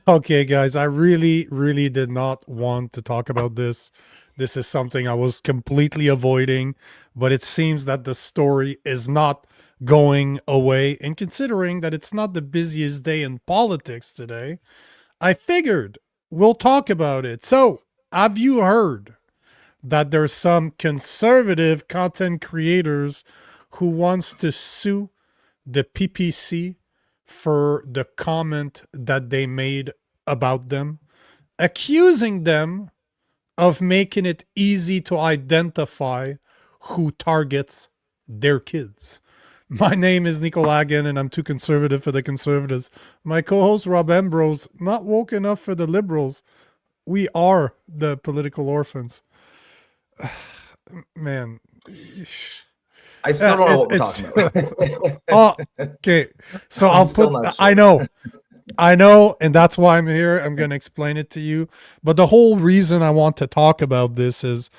Okay, guys, I really did not want to talk about this. This is something I was completely avoiding, but it seems that the story is not going away. And considering that it's not the busiest day in politics today, I figured we'll talk about it. So, have you heard that there's some conservative content creators who wants to sue the PPC for the comment that they made about them, accusing them of making it easy to identify who targets their kids? My name is Nico Lagan, and I'm too conservative for the conservatives. My co-host Rob Ambrose, not woke enough for the liberals. We are the political orphans. Man, I still don't know what we're it's talking about. oh, okay. So I'm I'll still put. not I sure. know, and that's why I'm here. I'm going to explain it to you. But the whole reason I want to talk about this is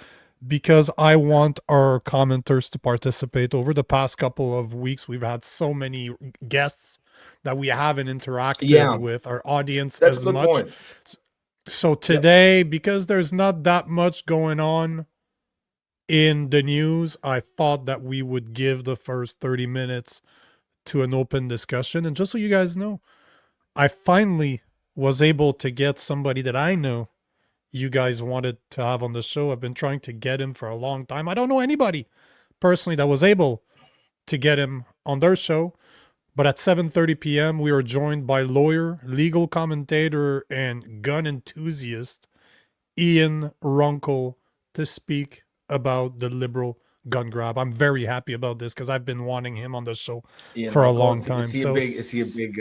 because I want our commenters to participate. Over the past couple of weeks, we've had so many guests that we haven't interacted Yeah, with our audience that's a as good much. point. So Yep. today, because there's not that much going on in the news, I thought that we would give the first 30 minutes to an open discussion. And just so you guys know, I finally was able to get somebody that I know you guys wanted to have on the show. I've been trying to get him for a long time. I don't know anybody personally that was able to get him on their show. But at 7:30 p.m., we are joined by lawyer, legal commentator, and gun enthusiast Ian Runkle to speak about the liberal gun grab. I'm very happy about this because I've been wanting him on the show Ian for a Runkle, long is time. he a So big? Is he a big?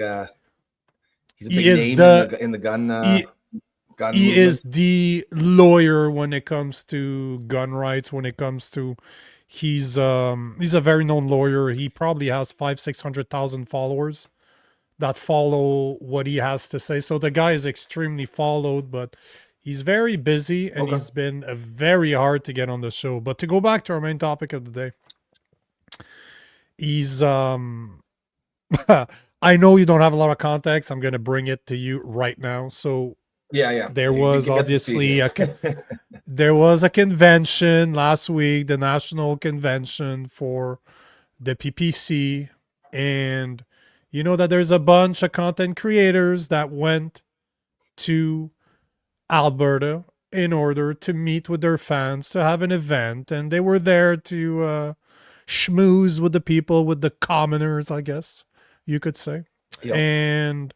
He's a he big is name in the the gun he, gun he is movement. the lawyer when it comes to gun rights. When it comes to he's a very known lawyer. He probably has 500,000-600,000 followers that follow what he has to say. So the guy is extremely followed, but he's very busy and Okay. he's been very hard to get on the show. But to go back to our main topic of the day, he's I know you don't have a lot of context. I'm going to bring it to you right now. So Yeah, yeah. there was Get up to speed obviously here. there was a convention last week, the national convention for the PPC, and you know that there's a bunch of content creators that went to Alberta in order to meet with their fans to have an event, and they were there to schmooze with the people, with the commoners, I guess you could say. Yep. And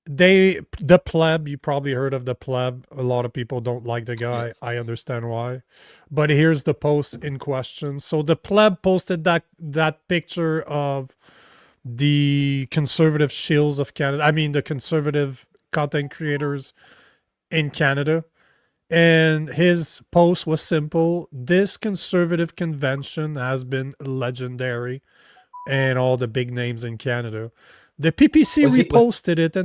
the pleb, you probably heard of the pleb. A lot of people don't like the guy. Yes. I understand why. But here's the post in question. So the pleb posted that picture of the conservative shills of Canada. I mean the conservative content creators in Canada. And his post was simple. This conservative convention has been legendary and all the big names in Canada. The PPC Was he was reposted it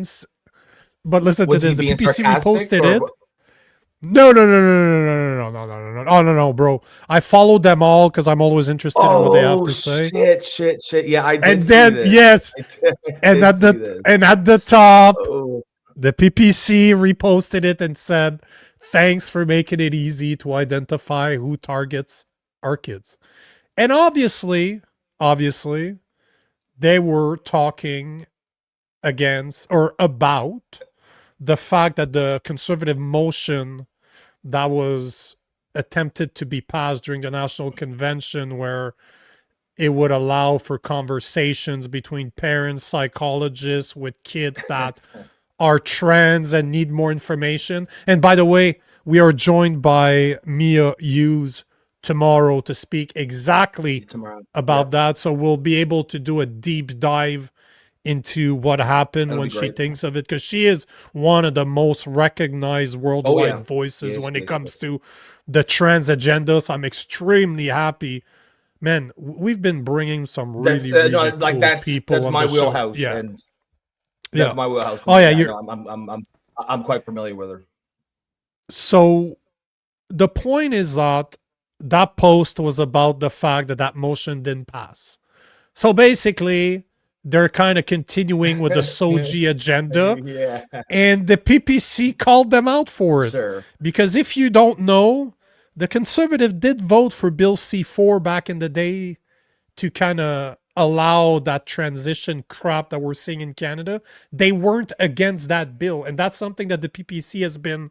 but listen to was he this. The being PPC sarcastic reposted or? it. No. Oh no, bro. I followed them all because I'm always interested in what they have Oh to say. shit! Yeah, I And did see then this. yes, I did see this. and at the top, Oh, the PPC reposted it and said, "Thanks for making it easy to identify who targets our kids." And obviously, they were talking against or about the fact that the conservative motion that was attempted to be passed during the national convention, where it would allow for conversations between parents, psychologists with kids that are trans and need more information. And by the way, we are joined by Mia Hughes tomorrow to speak exactly tomorrow. about Yep, that. So we'll be able to do a deep dive into what happened that'll when be she great. thinks of it, because she is one of the most recognized Oh worldwide yeah, voices yes, when it yes, comes yes. to the trans agenda. So I'm extremely happy. Man, we've been bringing some That's no, really like cool people that's on my the show. wheelhouse, Yeah. and that's Yeah. my wheelhouse Oh yeah, completely. I you're know I'm quite familiar with her. so the point is that that post was about the fact that that motion didn't pass. So basically, they're kind of continuing with the Soji agenda. Yeah, And the PPC called them out for it. sure. Because if you don't know, the conservative did vote for Bill C4 back in the day to kind of allow that transition crap that we're seeing in Canada. They weren't against that bill. And that's something that the PPC has been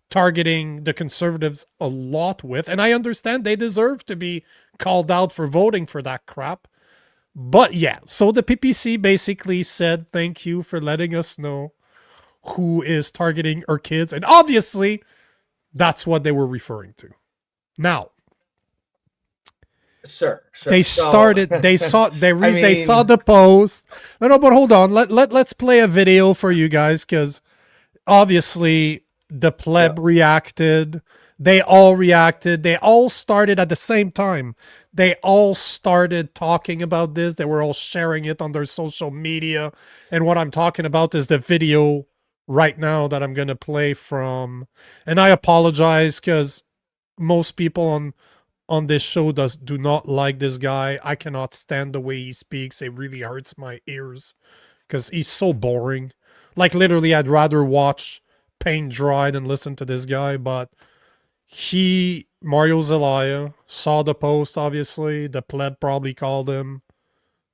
targeting the conservatives a lot with. And I understand they deserve to be called out for voting for that crap. But yeah, so the PPC basically said, thank you for letting us know who is targeting our kids. And obviously, that's what they were referring to. Now, Sure. they So, started, they saw, I they saw mean, the post. No, but hold on. Let's play a video for you guys because obviously the pleb yep. reacted. They all reacted. They all started at the same time. They all started talking about this. They were all sharing it on their social media. And what I'm talking about is the video right now that I'm going to play from. And I apologize because most people on this show do not like this guy. I cannot stand the way he speaks. It really hurts my ears because he's so boring. Like literally, I'd rather watch paint dry than listen to this guy. But Mario Zelaya, saw the post, obviously. The pleb probably called him.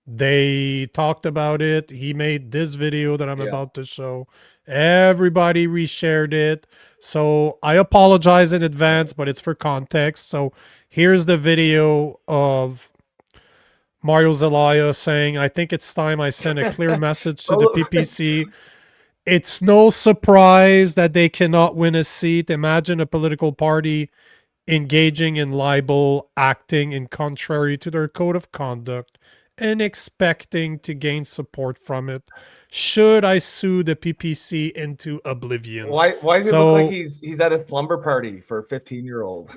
They talked about it. He made this video that I'm Yeah. about to show. Everybody reshared it. So I apologize in advance, but it's for context. So here's the video of Mario Zelaya saying, I think it's time I send a clear message to the PPC. It's no surprise that they cannot win a seat. Imagine a political party engaging in libel, acting in contrary to their code of conduct, and expecting to gain support from it. Should I sue the PPC into oblivion? Why does it look like So he's at a slumber party for a 15-year-old?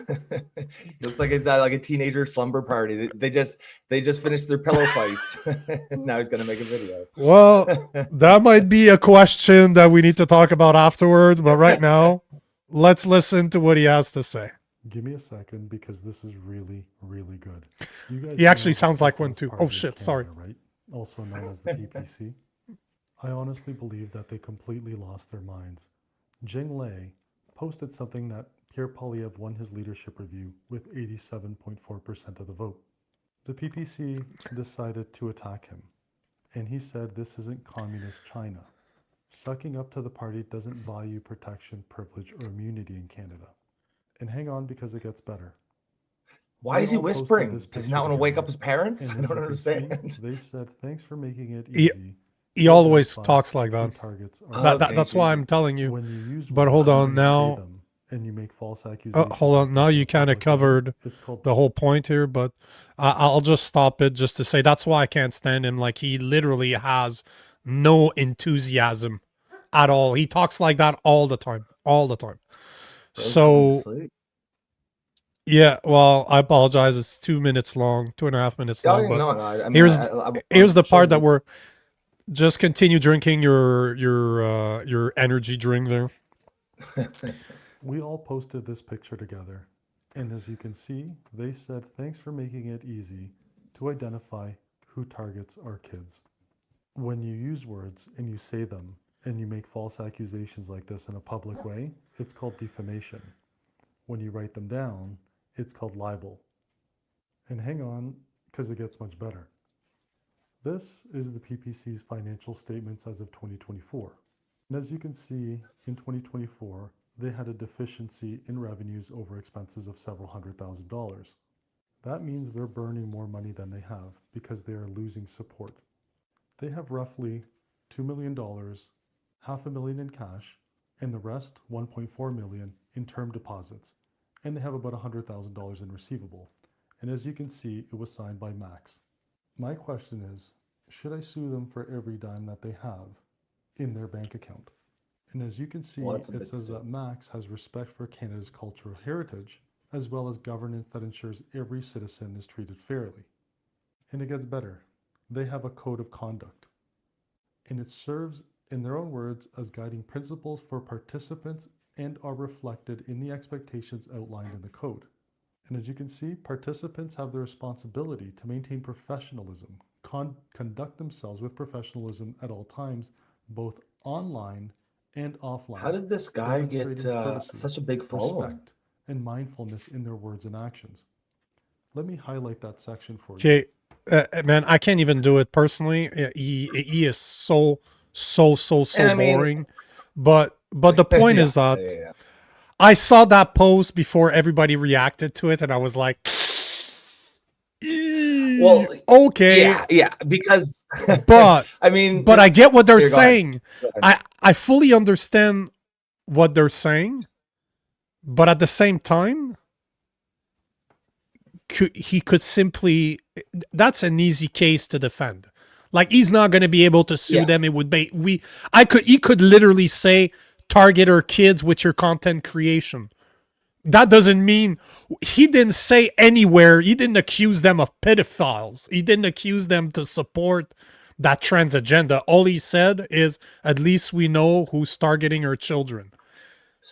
Looks like he's at like a teenager slumber party. They just finished their pillow fights. Now he's gonna make a video. well, that might be a question that we need to talk about afterwards, but right now, let's listen to what he has to say. Give me a second because this is really, really good. You guys He actually know the sounds like one People's too. Party Oh of shit, Canada, sorry. right? Also known as the PPC. I honestly believe that they completely lost their minds. Jing Lei posted something that Pierre Poilievre won his leadership review with 87.4% of the vote. The PPC decided to attack him, and he said this isn't communist China. Sucking up to the party doesn't buy you protection, privilege, or immunity in Canada. And hang on because it gets better. Why is he whispering? Does he not want to wake up his parents? And I don't understand. they said, thanks for making it He, easy. he always talks like that. Targets That's why I'm telling you. when you use But hold on now. them and you make false accusations. Hold on. Now you kind of covered the whole point here, but I'll just stop it just to say that's why I can't stand him. Like he literally has no enthusiasm at all. He talks like that all the time, all the time. So yeah, well, I apologize. It's 2 minutes long, 2.5 minutes long. But I mean, here's the part that we're just continue drinking your energy drink there. We all posted this picture together, and as you can see, they said thanks for making it easy to identify who targets our kids. When you use words and you say them and you make false accusations like this in a public way, it's called defamation. When you write them down, it's called libel. And hang on, because it gets much better. This is the PPC's financial statements as of 2024. And as you can see, in 2024, they had a deficiency in revenues over expenses of several $100,000. That means they're burning more money than they have because they are losing support. They have roughly $2 million, $500,000 in cash, and the rest, $1.4 million, in term deposits. And they have about $100,000 in receivable. And as you can see, it was signed by Max. My question is, should I sue them for every dime that they have in their bank account? And as you can see, it says that Max has respect for Canada's cultural heritage, as well as governance that ensures every citizen is treated fairly. And it gets better. They have a code of conduct. And it serves, in their own words, as guiding principles for participants and are reflected in the expectations outlined in the code. And as you can see, participants have the responsibility to maintain professionalism, conduct themselves with professionalism at all times, both online and offline. How did this guy get demonstrating courtesy, such a big following? respect, and mindfulness in their words and actions. Let me highlight that section for you. Okay, man, I can't even do it personally. He is so And I mean- boring. But the point is that yeah. I saw that post before everybody reacted to it, and I was like, Well, okay, yeah, because but I mean, but I get what they're Here, go ahead. saying. Go ahead. I fully understand what they're saying, but at the same time, he could simply, that's an easy case to defend. Like, he's not going to be able to sue Yeah. them. It would be, he could literally say, target our kids with your content creation. That doesn't mean, he didn't say anywhere, he didn't accuse them of pedophiles. He didn't accuse them to support that trans agenda. All he said is, at least we know who's targeting our children.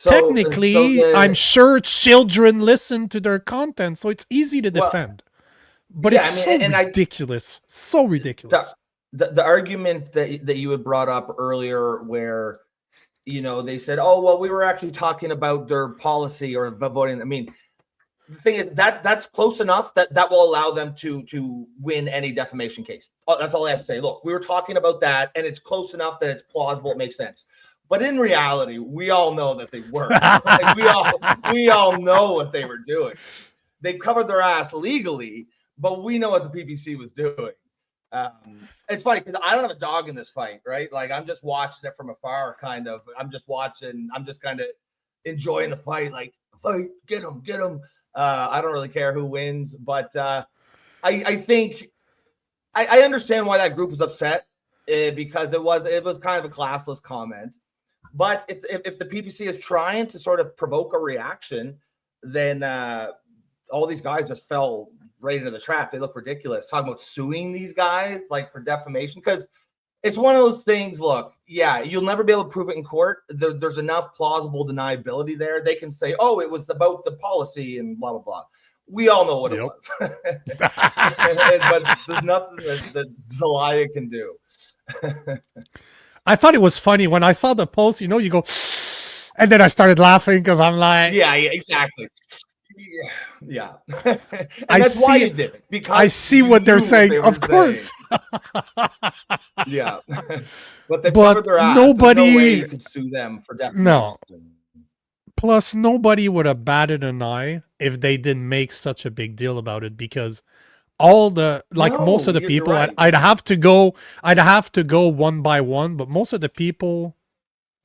Technically, I'm sure children listen to their content, so it's easy to defend. But yeah, it's I mean, so and ridiculous. So ridiculous. The argument that you had brought up earlier, where they said, oh well, we were actually talking about their policy or voting. I mean, the thing is that's close enough that will allow them to win any defamation case. That's all I have to say. Look, we were talking about that, and it's close enough that it's plausible. It makes sense. But in reality, we all know that they weren't. Like, we all know what they were doing. They covered their ass legally, but we know what the PPC was doing. It's funny because I don't have a dog in this fight, right? Like, I'm just watching it from afar, kind of. I'm just kind of enjoying the fight. Like, fight, get him. I don't really care who wins, but I think I understand why that group was upset, because it was kind of a classless comment. But if the PPC is trying to sort of provoke a reaction, then all these guys just fell right into the trap. They look ridiculous. Talking about suing these guys like for defamation, because it's one of those things. Look, yeah, you'll never be able to prove it in court. There's enough plausible deniability there. They can say, oh, it was about the policy and blah, blah, blah. We all know what it was. But there's nothing that Zlaya can do. I thought it was funny when I saw the post, you go, and then I started laughing because I'm like, yeah, exactly. Yeah. And that's why you did it. Because I see what they're saying. Of course. Yeah. But they covered their ass. Nobody, there's no way you could sue them for defamation. No. Plus, nobody would have batted an eye if they didn't make such a big deal about it, because most of the people, right. I'd have to go one by one, but most of the people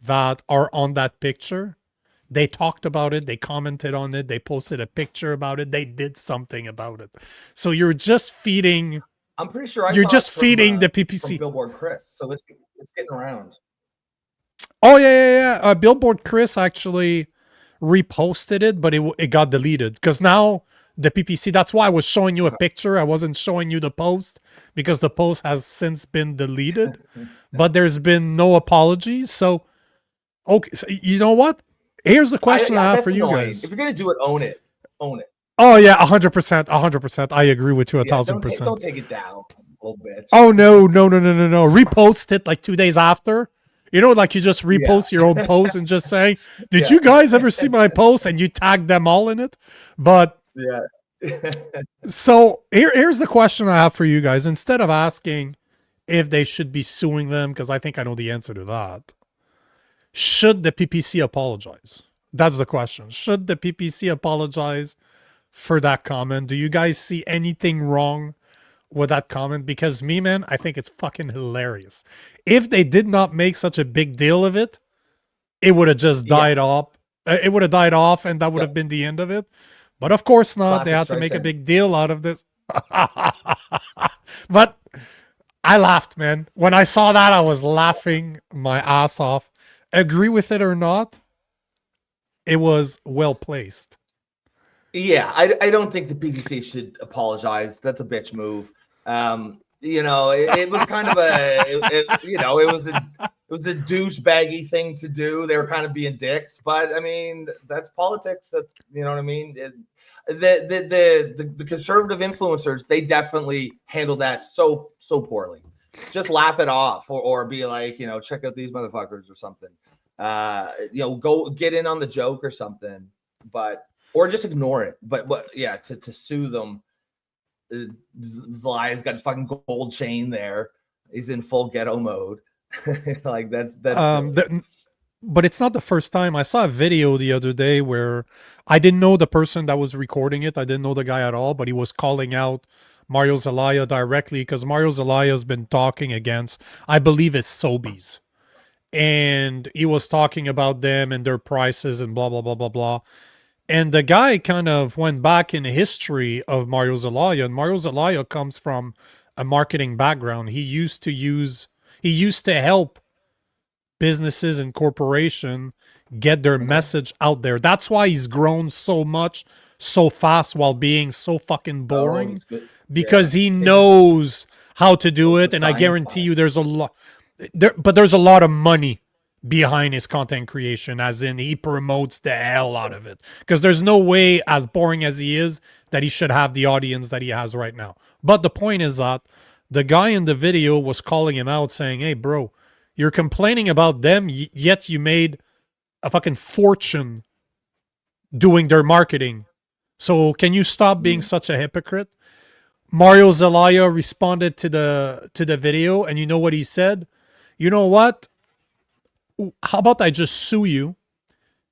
that are on that picture, they talked about it, they commented on it, they posted a picture about it, they did something about it. So you're just feeding. I'm pretty sure you're just feeding the PPC. From Billboard Chris, so it's getting around. Oh yeah. Billboard Chris actually reposted it, but it got deleted because now the PPC. That's why I was showing you a picture. I wasn't showing you the post because the post has since been deleted, but there's been no apologies. So, okay, so you know what? Here's the question I have for you guys. If you're gonna do it, own it. Own it. Oh yeah, 100%. I agree with you 1,000%. Don't take it down a little bit. Oh no. Repost it like 2 days after. Like you just repost your own post and just say, did you guys ever see my post? And you tag them all in it. But yeah. So here's the question I have for you guys. Instead of asking if they should be suing them, because I think I know the answer to that, should the PPC apologize? That's the question. Should the PPC apologize for that comment? Do you guys see anything wrong with that comment? Because me, man, I think it's fucking hilarious. If they did not make such a big deal of it, it would have just died off. It would have died off, and that would have been the end of it. But of course not. Classic. They had to make a big deal out of this. But I laughed, man. When I saw that, I was laughing my ass off. Agree with it or not, it was well placed. Yeah, I don't think the PPC should apologize. That's a bitch move. It was kind of it was a douchebaggy thing to do. They were kind of being dicks, but I mean, that's politics. That's, you know what I mean? the conservative influencers, they definitely handle that so poorly. Just laugh it off, or be like, check out these motherfuckers or something. Go get in on the joke or something, or just ignore it. But yeah, to sue them, Zlaya's got his fucking gold chain there. He's in full ghetto mode. Like that's but it's not the first time. I saw a video the other day where I didn't know the person that was recording it. I didn't know the guy at all, but he was calling out Mario Zlaya directly because Mario Zlaya has been talking against, I believe it's Sobeys. And he was talking about them and their prices and blah, blah, blah, blah, blah. And the guy kind of went back in the history of Mario Zlaya. And Mario Zlaya comes from a marketing background. He used to help businesses and corporation get their message out there. That's why he's grown so much, so fast, while being so fucking boring, because he knows how to do it. And I guarantee you there's a lot but there's a lot of money behind his content creation, as in he promotes the hell out of it, because there's no way, as boring as he is, that he should have the audience that he has right now. But the point is that the guy in the video was calling him out, saying, hey bro, you're complaining about them, yet you made a fucking fortune doing their marketing. So can you stop being such a hypocrite? Mario Zlaya responded to the video, and you know what he said? You know what? How about I just sue you,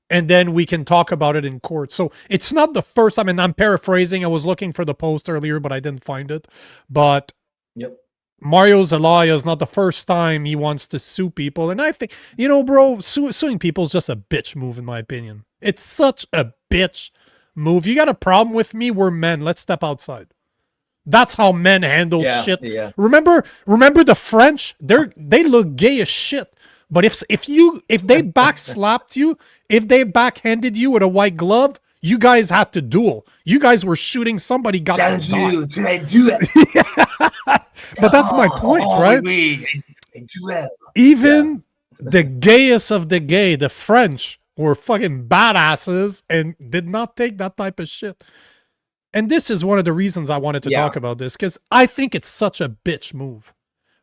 and then we can talk about it in court. So it's not the first time, and I'm paraphrasing. I was looking for the post earlier, but I didn't find it. But yep. Mario Zlaya is not the first time he wants to sue people. And I think, bro, suing people is just a bitch move, in my opinion. It's such a bitch move. You got a problem with me? We're men. Let's step outside. That's how men handle shit. Yeah. Remember the French? They look gay as shit. But if they backslapped you, if they backhanded you with a white glove, you guys had to duel. You guys were shooting somebody, got to die. But that's my point, right? Even the gayest of the gay, the French, were fucking badasses and did not take that type of shit. And this is one of the reasons I wanted to talk about this, because I think it's such a bitch move.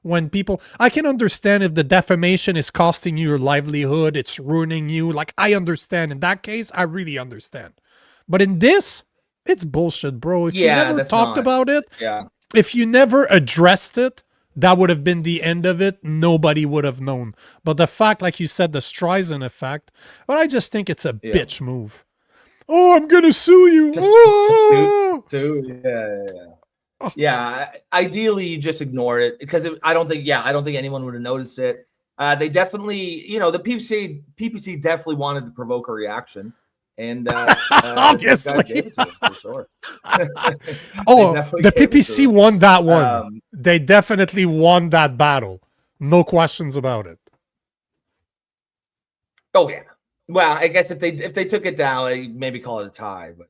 When people, I can understand if the defamation is costing you your livelihood, it's ruining you. Like, I understand. In that case, I really understand. But in this, it's bullshit, bro. If you never talked about it, if you never addressed it, that would have been the end of it. Nobody would have known. But the fact, like you said, the Streisand effect, but I just think it's a bitch move. Oh, I'm going to sue you. Yeah. Ideally, you just ignore it, because I don't think anyone would have noticed it. They definitely, the PPC definitely wanted to provoke a reaction, and obviously, gave it to him, for sure. The PPC won that one. They definitely won that battle. No questions about it. Oh yeah. Well, I guess if they took it down, they maybe call it a tie, but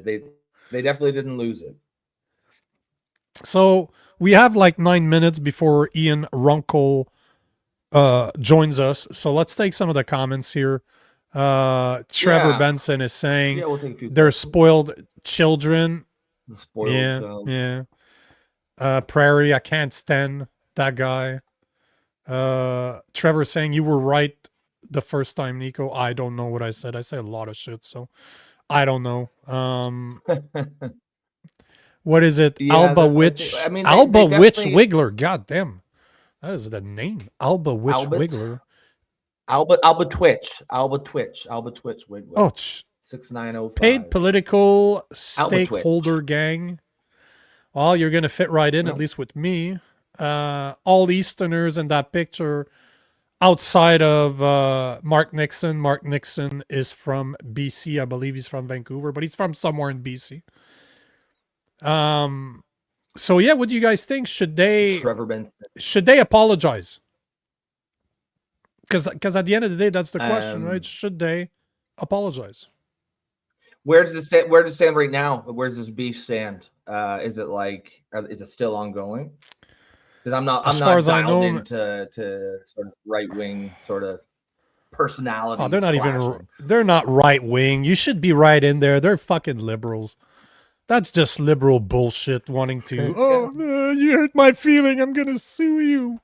they definitely didn't lose it. So we have like 9 minutes before Ian Runkle joins us. So let's take some of the comments here. Trevor Benson is saying they're spoiled children. Prairie, I can't stand that guy. Trevor saying you were right the first time, Nico. I don't know what I said. I say a lot of shit, so I don't know. What is it? Alba Witch. Alba Witch Wiggler. God damn. That is the name. Alba Witch Wiggler. Alba Twitch Wiggler. Oh, 6905. Paid political stakeholder gang. Well, you're gonna fit right in, at least with me. All Easterners in that picture, outside of Mark Nixon. Mark Nixon is from BC. I believe he's from Vancouver, but he's from somewhere in BC. So yeah, what do you guys think? Should they apologize? Because at the end of the day, that's the question, right? Should they apologize? Where does it stand right now? Where does this beef stand? Is it still ongoing? Because I'm not dialed into sort of right wing sort of personalities. Oh, they're not clashing. even. They're not right wing. You should be right in there. They're fucking liberals. That's just liberal bullshit. Wanting to. Oh, you hurt my feeling. I'm gonna sue you.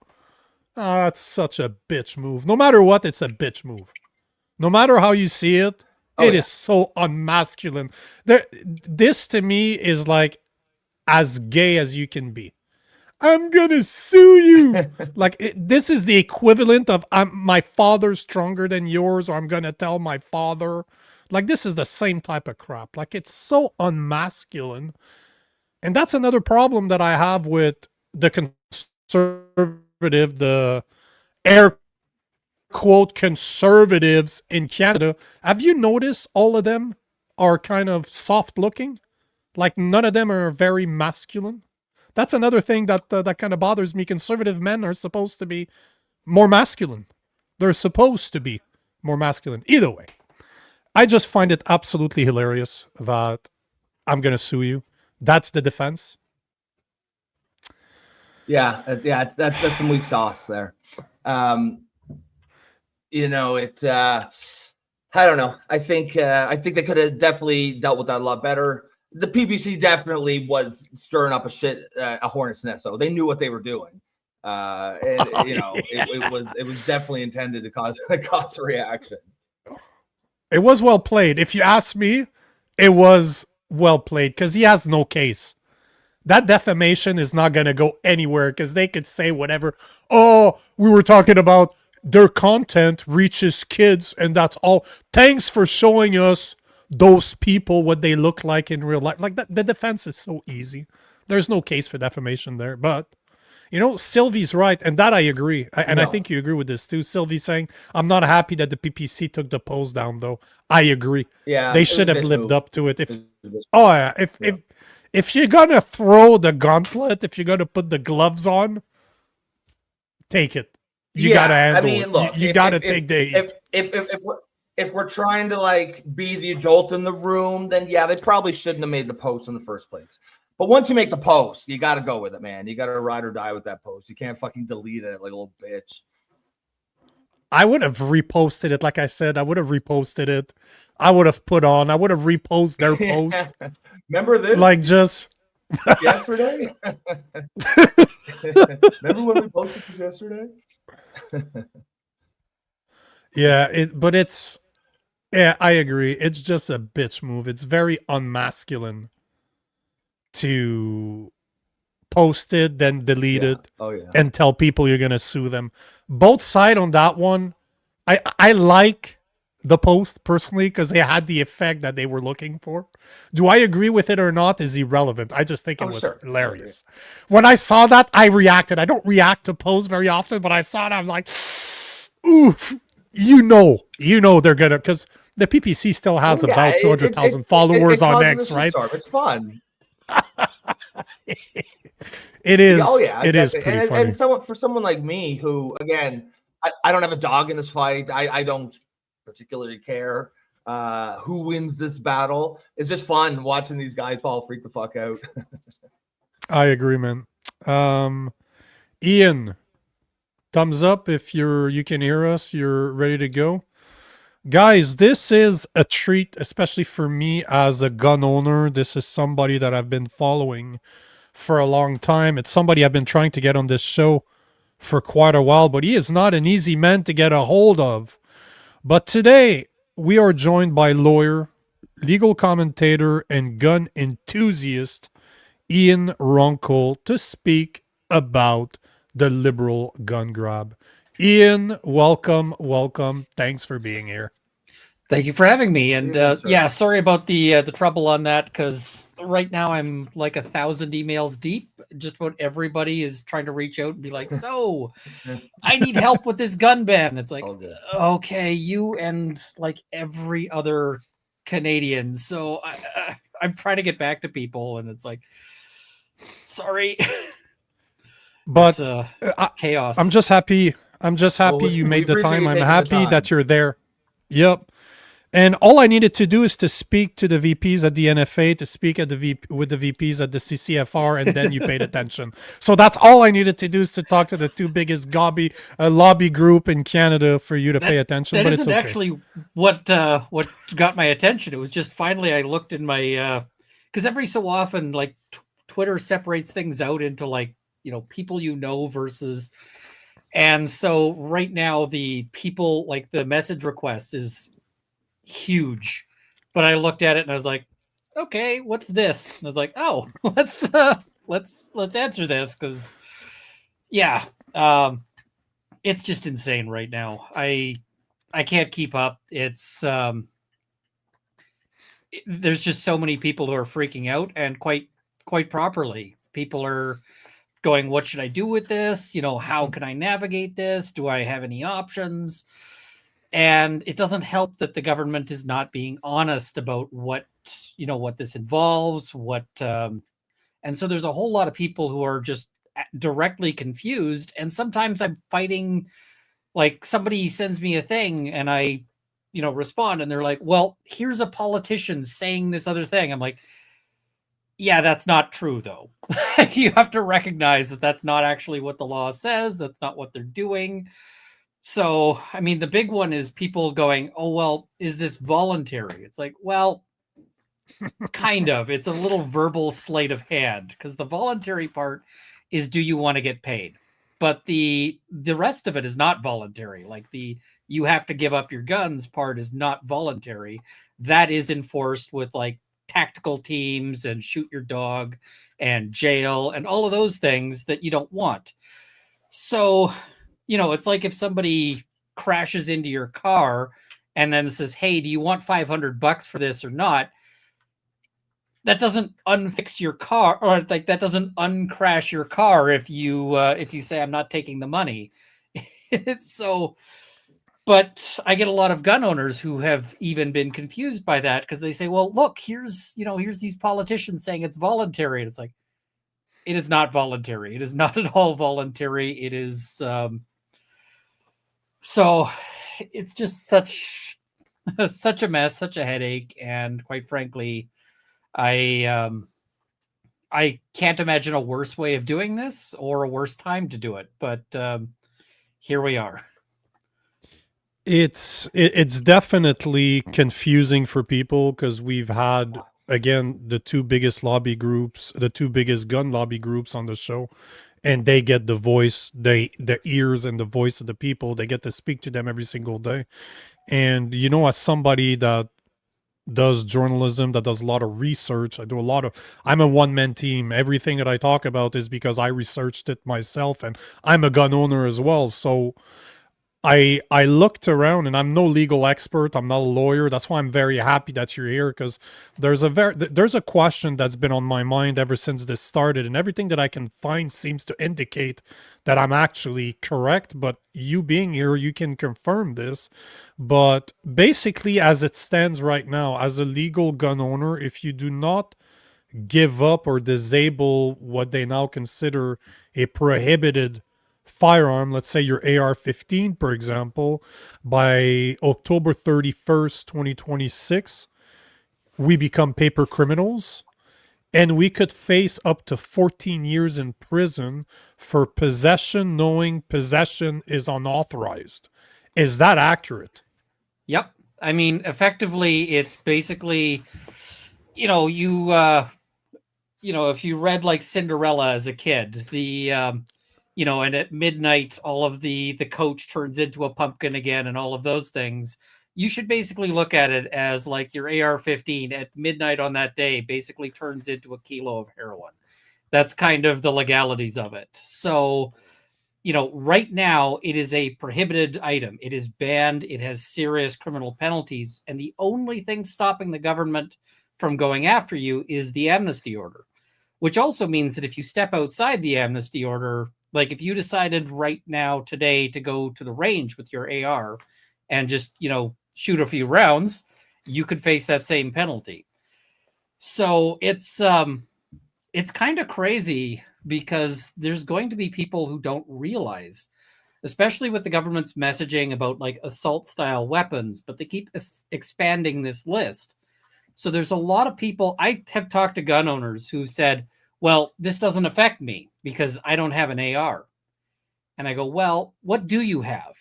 Ah, that's such a bitch move. No matter what, it's a bitch move. No matter how you see it, it is so unmasculine. This to me is like as gay as you can be. I'm gonna sue you. Like this is the equivalent of my father's stronger than yours, or I'm gonna tell my father. Like this is the same type of crap. Like it's so unmasculine, and that's another problem that I have with the conservative, the air quote conservatives in Canada. Have you noticed all of them are kind of soft looking? Like none of them are very masculine. That's another thing that that kind of bothers me. Conservative men are supposed to be more masculine. They're supposed to be more masculine. Either way, I just find it absolutely hilarious that I'm going to sue you. That's the defense. Yeah, that's some weak sauce there. You know, I don't know. I think they could have definitely dealt with that a lot better. The PPC definitely was stirring up a hornet's nest. So they knew what they were doing. And you know, it was definitely intended to cause a reaction. It was well played. If you ask me, it was well played because he has no case. That defamation is not going to go anywhere because they could say whatever. Oh, we were talking about their content reaches kids and that's all. Thanks for showing us those people what they look like in real life. Like that, the defense is so easy. There's no case for defamation there. But you know, Sylvie's right, and that I agree. I think you agree with this too. Sylvie's saying, I'm not happy that the PPC took the post down, though. I agree. Yeah, they should have lived up to it. If you're gonna throw the gauntlet, if you're gonna put the gloves on, take it. You gotta handle it. Look, you gotta take the heat. If we're trying to like be the adult in the room, then yeah, they probably shouldn't have made the post in the first place. But once you make the post, you got to go with it, man. You got to ride or die with that post. You can't fucking delete it like a little bitch. I would have reposted it. Like I said, I would have reposted it. I would have reposted their post. Remember this? Like just yesterday? Remember when we posted this yesterday? Yeah, I agree. It's just a bitch move. It's very unmasculine to post it, then delete it, and tell people you're gonna sue them. Both sides on that one. I like the post personally because it had the effect that they were looking for. Do I agree with it or not is irrelevant. I just think it was hilarious. When I saw that, I reacted. I don't react to posts very often, but I saw it. I'm like, oof. You know they're gonna, because the PPC still has about 200,000 followers on X, right? It's fun. It is. It is pretty funny. And for someone like me, who again, I don't have a dog in this fight. I don't particularly care who wins this battle. It's just fun watching these guys all freak the fuck out. I agree, man. Ian, thumbs up if you can hear us. You're ready to go. Guys, this is a treat, especially for me as a gun owner. This is somebody that I've been following for a long time. It's somebody I've been trying to get on this show for quite a while, but he is not an easy man to get a hold of. But today, we are joined by lawyer, legal commentator, and gun enthusiast, Ian Runkle, to speak about the liberal gun grab. Ian, welcome. Thanks for being here. Thank you for having me. And sorry about the trouble on that, because right now I'm like 1,000 emails deep. Just about everybody is trying to reach out and be like, so I need help with this gun ban. It's like, okay, you and like every other Canadian. So I'm trying to get back to people, and it's like, sorry. But chaos. I'm just happy you made the time. I'm happy that you're there. Yep. And all I needed to do is to speak to the VPs at the NFA, to speak at with the VPs at the CCFR, and then you paid attention. So that's all I needed to do, is to talk to the two biggest lobby group in Canada for you to pay attention. That But it's isn't okay. actually what got my attention. It was just finally I looked in my because every so often like Twitter separates things out into like, you know, people you know versus. And so right now the people, like the message requests is huge, but I looked at it and I was like, okay, what's this? And I was like, oh, let's answer this, because yeah, it's just insane right now. I can't keep up. It's there's just so many people who are freaking out, and quite properly. People are going, what should I do with this? You know, how can I navigate this? Do I have any options? And it doesn't help that the government is not being honest about what, you know, what this involves, what and so there's a whole lot of people who are just directly confused. And sometimes I'm fighting, like somebody sends me a thing and I, you know, respond and they're like, well, here's a politician saying this other thing. I'm like, yeah, that's not true though. You have to recognize that that's not actually what the law says. That's not what they're doing. So, I mean, the big one is people going, oh, well, is this voluntary? It's like, well, kind of. It's a little verbal sleight of hand, because the voluntary part is, do you want to get paid? But the rest of it is not voluntary. Like the you have to give up your guns part is not voluntary. That is enforced with like tactical teams and shoot your dog and jail and all of those things that you don't want. So, you know, it's like if somebody crashes into your car and then says, hey, do you want $500 for this or not? That doesn't unfix your car, or like that doesn't uncrash your car if you say I'm not taking the money. It's so, but I get a lot of gun owners who have even been confused by that, because they say, well, look, here's these politicians saying it's voluntary. And it's like, it is not voluntary. It is not at all voluntary. It is so it's just such a mess, such a headache, and quite frankly, I can't imagine a worse way of doing this or a worse time to do it. But here we are. It's definitely confusing for people, because we've had, again, the two biggest lobby groups, the two biggest gun lobby groups on the show, and they get the voice, the ears and the voice of the people. They get to speak to them every single day. And, you know, as somebody that does journalism, that does a lot of research, I'm a one-man team. Everything that I talk about is because I researched it myself, and I'm a gun owner as well. So I looked around, and I'm no legal expert. I'm not a lawyer. That's why I'm very happy that you're here, because there's a question that's been on my mind ever since this started, and everything that I can find seems to indicate that I'm actually correct. But you being here, you can confirm this. But basically, as it stands right now, as a legal gun owner, if you do not give up or disable what they now consider a prohibited firearm, let's say your AR-15, for example, by October 31st, 2026, we become paper criminals, and we could face up to 14 years in prison for possession, knowing possession is unauthorized. Is that accurate? Yep. I mean, effectively, it's basically, you know, if you read like Cinderella as a kid, and at midnight, all of the coach turns into a pumpkin again and all of those things. You should basically look at it as like your AR-15 at midnight on that day basically turns into a kilo of heroin. That's kind of the legalities of it. So, right now it is a prohibited item. It is banned. It has serious criminal penalties. And the only thing stopping the government from going after you is the amnesty order, which also means that if you step outside the amnesty order, like if you decided right now today to go to the range with your AR and just, shoot a few rounds, you could face that same penalty. So it's kind of crazy, because there's going to be people who don't realize especially with the government's messaging about like assault style weapons, but they keep expanding this list. So there's a lot of people. I have talked to gun owners who said, well, this doesn't affect me because I don't have an AR. And I go, well, what do you have?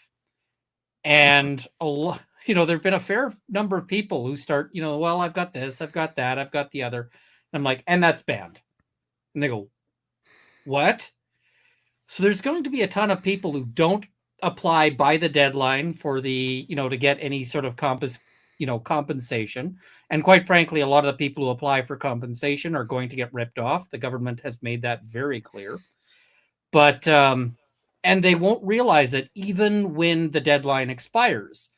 And a lot, there've been a fair number of people who start, well, I've got this, I've got that, I've got the other. And I'm like, and that's banned. And they go, what? So there's going to be a ton of people who don't apply by the deadline for the, to get any sort of compensation. And quite frankly, a lot of the people who apply for compensation are going to get ripped off. The government has made that very clear. But, and they won't realize it even when the deadline expires.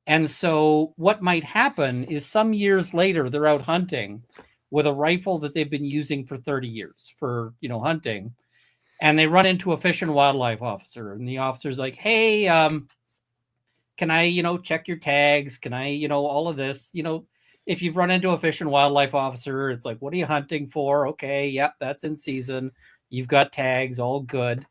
And so what might happen is some years later, they're out hunting with a rifle that they've been using for 30 years for, hunting. And they run into a fish and wildlife officer. And the officer's like, hey, can I, check your tags? Can I, all of this? If you've run into a fish and wildlife officer, it's like, what are you hunting for? Okay, yep, that's in season. You've got tags, all good.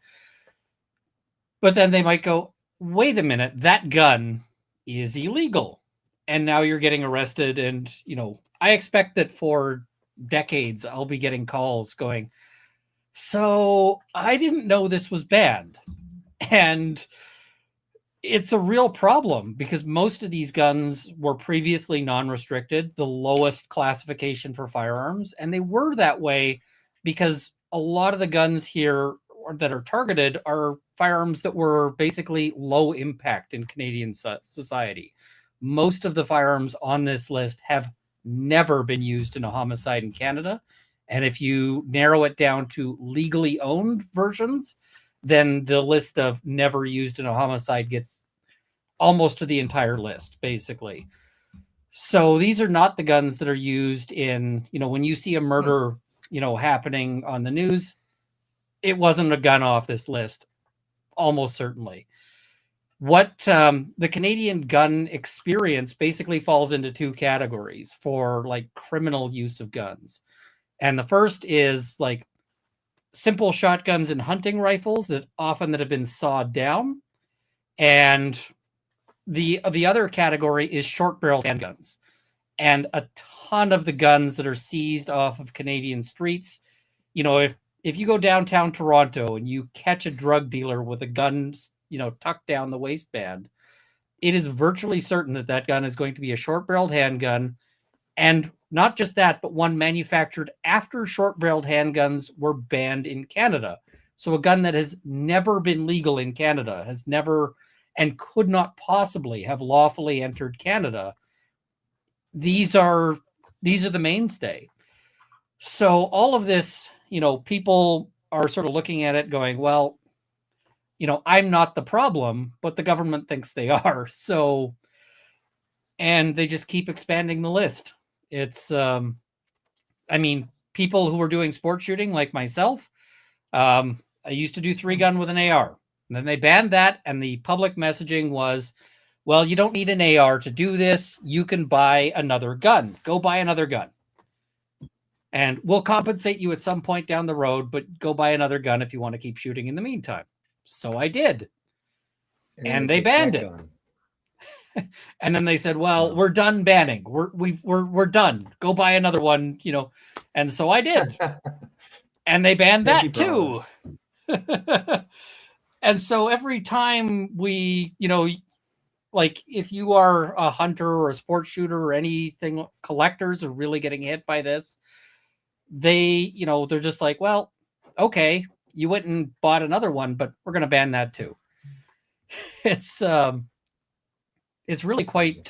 But then they might go, wait a minute, that gun is illegal. And now you're getting arrested. And, I expect that for decades, I'll be getting calls going, so I didn't know this was banned. And it's a real problem because most of these guns were previously non-restricted, the lowest classification for firearms. And they were that way because a lot of the guns here that are targeted are firearms that were basically low impact in Canadian society. Most of the firearms on this list have never been used in a homicide in Canada. And if you narrow it down to legally owned versions, then the list of never used in a homicide gets almost to the entire list, basically. So these are not the guns that are used in, when you see a murder, happening on the news, it wasn't a gun off this list, almost certainly. What the Canadian gun experience basically falls into two categories for like criminal use of guns. And the first is like simple shotguns and hunting rifles that have been sawed down. And the other category is short-barreled handguns. And a ton of the guns that are seized off of Canadian streets, if you go downtown Toronto and you catch a drug dealer with a gun, tucked down the waistband, it is virtually certain that that gun is going to be a short-barreled handgun. And not just that, but one manufactured after short-barreled handguns were banned in Canada. So a gun that has never been legal in Canada, has never and could not possibly have lawfully entered Canada. These are the mainstay. So all of this, people are sort of looking at it going, well, I'm not the problem, but the government thinks they are. So, and they just keep expanding the list. It's, people who are doing sport shooting like myself, I used to do 3-gun with an AR. And then they banned that, and the public messaging was, well, you don't need an AR to do this. You can buy another gun. Go buy another gun. And we'll compensate you at some point down the road, but go buy another gun if you want to keep shooting in the meantime. So I did. And they banned it. And then they said, well, we're done banning. We're done. Go buy another one, And so I did. And they banned that too. And so every time we, like if you are a hunter or a sports shooter or anything, collectors are really getting hit by this. They, they're just like, well, okay, you went and bought another one, but we're going to ban that too. It's really quite,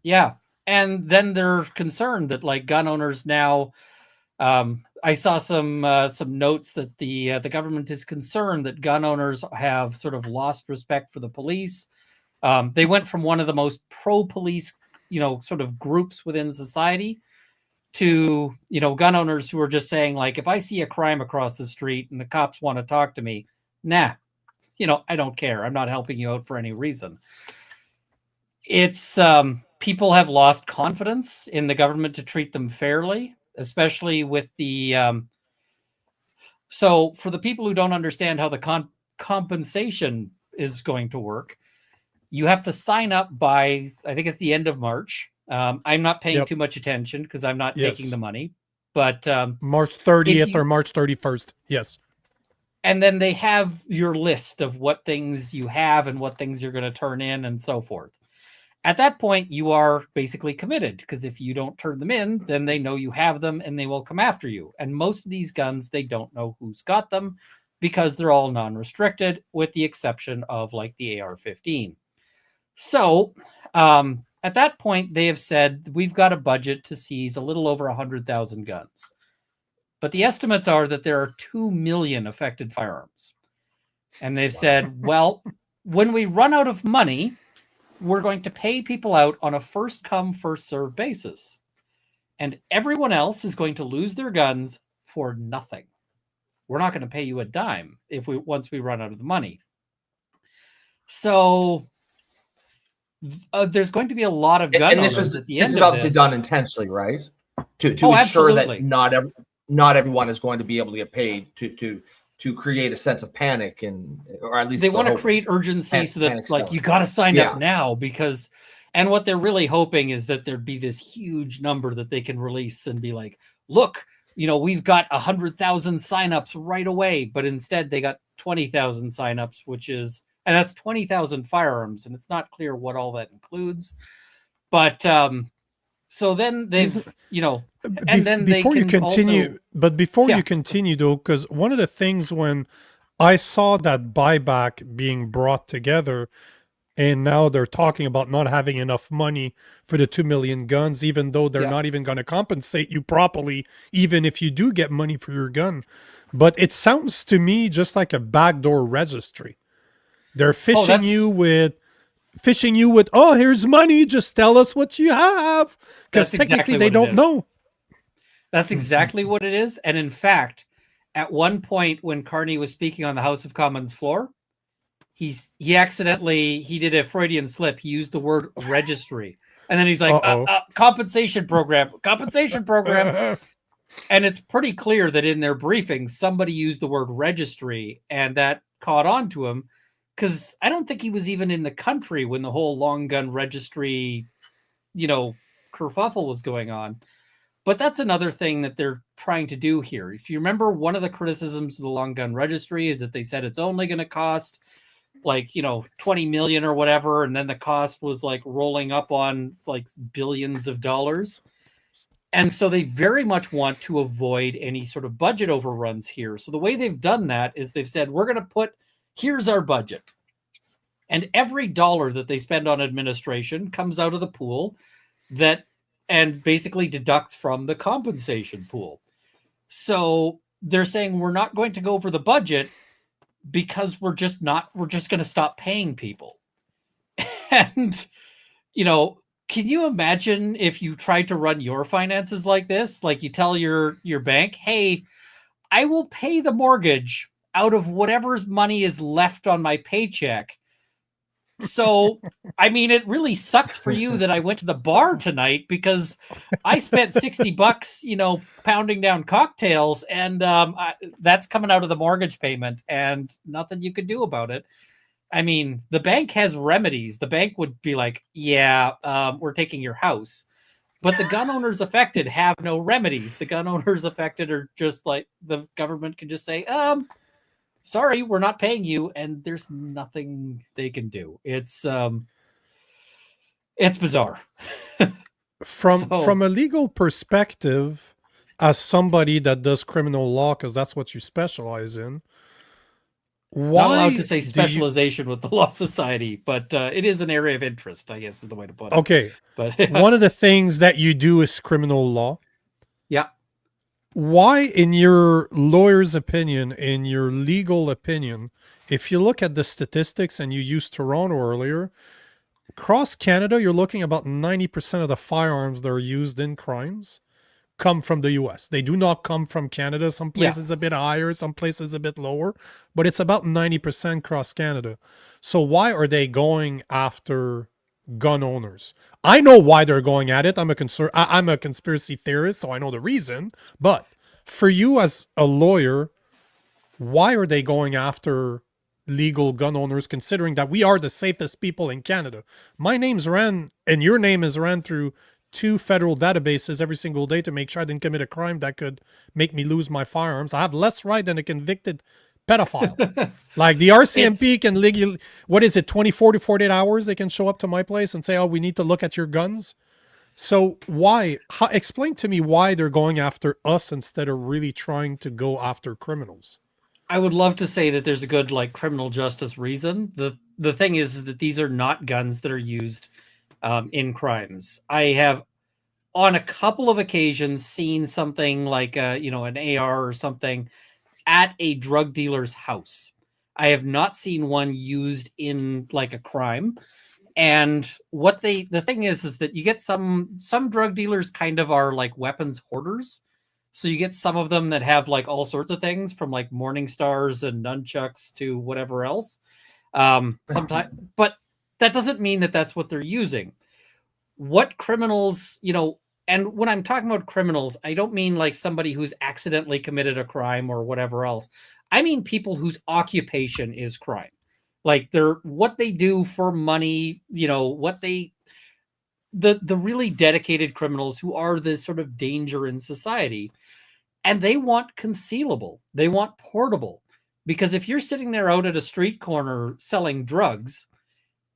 yeah. And then they're concerned that like gun owners now, I saw some notes that the government is concerned that gun owners have sort of lost respect for the police. They went from one of the most pro-police, sort of groups within society to, gun owners who are just saying like, if I see a crime across the street and the cops want to talk to me, nah, I don't care. I'm not helping you out for any reason. It's people have lost confidence in the government to treat them fairly, especially with the so for the people who don't understand how the compensation is going to work, you have to sign up by, I think it's the end of March. I'm not paying too much attention because I'm not taking the money. But March 30th or March 31st. Yes. And then they have your list of what things you have and what things you're going to turn in and so forth. At that point, you are basically committed, because if you don't turn them in, then they know you have them and they will come after you. And most of these guns, they don't know who's got them because they're all non-restricted, with the exception of like the AR-15. So at that point, they have said, we've got a budget to seize a little over 100,000 guns. But the estimates are that there are 2 million affected firearms. And they've said, well, when we run out of money, we're going to pay people out on a first come, first served basis. And everyone else is going to lose their guns for nothing. We're not going to pay you a dime once we run out of the money. So there's going to be a lot of gun owners at the end of this. This is obviously done intentionally, right? To ensure absolutely. that not everyone is going to be able to get paid to create a sense of panic, or at least they want to create urgency so that like you got to sign up now, because and what they're really hoping is that there'd be this huge number that they can release and be like, look, we've got 100,000 signups right away, but instead they got 20,000 signups, and that's 20,000 firearms, and it's not clear what all that includes. But so then they've, and then before they you can continue, also, but before you continue though, because one of the things when I saw that Buyback being brought together, and now they're talking about not having enough money for the 2 million guns, even though they're not even going to compensate you properly, even if you do get money for your gun. But it sounds to me just like a backdoor registry. They're fishing you with, oh, here's money, just tell us what you have, because technically they don't know. That's exactly what it is. And in fact, at one point when Carney was speaking on the House of Commons floor, he did a Freudian slip. He used the word registry, and then he's like, compensation program. And it's pretty clear that in their briefing somebody used the word registry, and that caught on to him, because I don't think he was even in the country when the whole long gun registry, kerfuffle was going on. But that's another thing that they're trying to do here. If you remember, one of the criticisms of the long gun registry is that they said it's only going to cost like, 20 million or whatever. And then the cost was like rolling up on like billions of dollars. And so they very much want to avoid any sort of budget overruns here. So the way they've done that is they've said, we're going to here's our budget. And every dollar that they spend on administration comes out of the pool and basically deducts from the compensation pool. So they're saying we're not going to go over the budget because we're just going to stop paying people. And, can you imagine if you tried to run your finances like this? Like you tell your bank, hey, I will pay the mortgage out of whatever's money is left on my paycheck. So, I mean, it really sucks for you that I went to the bar tonight because I spent $60, pounding down cocktails, and that's coming out of the mortgage payment, and nothing you could do about it. I mean, the bank has remedies. The bank would be like, we're taking your house. But the gun owners affected have no remedies. The gun owners affected are just like, the government can just say, sorry, we're not paying you, and there's nothing they can do. It's bizarre. From a legal perspective, as somebody that does criminal law, because that's what you specialize in, why not allowed to say specialization with the Law Society, but it is an area of interest, I guess is the way to put it. Okay, but one of the things that you do is criminal law. Yeah. Why, in your lawyer's opinion, in your legal opinion, if you look at the statistics and you used Toronto earlier, across Canada, you're looking about 90% of the firearms that are used in crimes come from the US. They do not come from Canada. Some places a bit higher, some places a bit lower, but it's about 90% across Canada. So why are they going after gun owners? I know why they're going at it. I'm a conspiracy theorist, so I know the reason. But for you as a lawyer, why are they going after legal gun owners, considering that we are the safest people in Canada. My name's ran and your name is ran through 2 federal databases every single day to make sure I didn't commit a crime that could make me lose my firearms. I have less right than a convicted pedophile. Like the RCMP can legally, what is it, 24 to 48 hours they can show up to my place and say, oh, we need to look at your guns. So why, explain to me why they're going after us instead of really trying to go after criminals. I would love to say that there's a good like criminal justice reason. The thing is that these are not guns that are used in crimes. I have on a couple of occasions seen something like an AR or something at a drug dealer's house. I have not seen one used in like a crime. And the thing is that you get some drug dealers kind of are like weapons hoarders. So you get some of them that have like all sorts of things from like Morning Stars and nunchucks to whatever else. Sometimes, but that doesn't mean that that's what they're using. What criminals, and when I'm talking about criminals, I don't mean like somebody who's accidentally committed a crime or whatever else. I mean people whose occupation is crime. Like what they do for money, the really dedicated criminals who are this sort of danger in society. And they want concealable. They want portable. Because if you're sitting there out at a street corner selling drugs,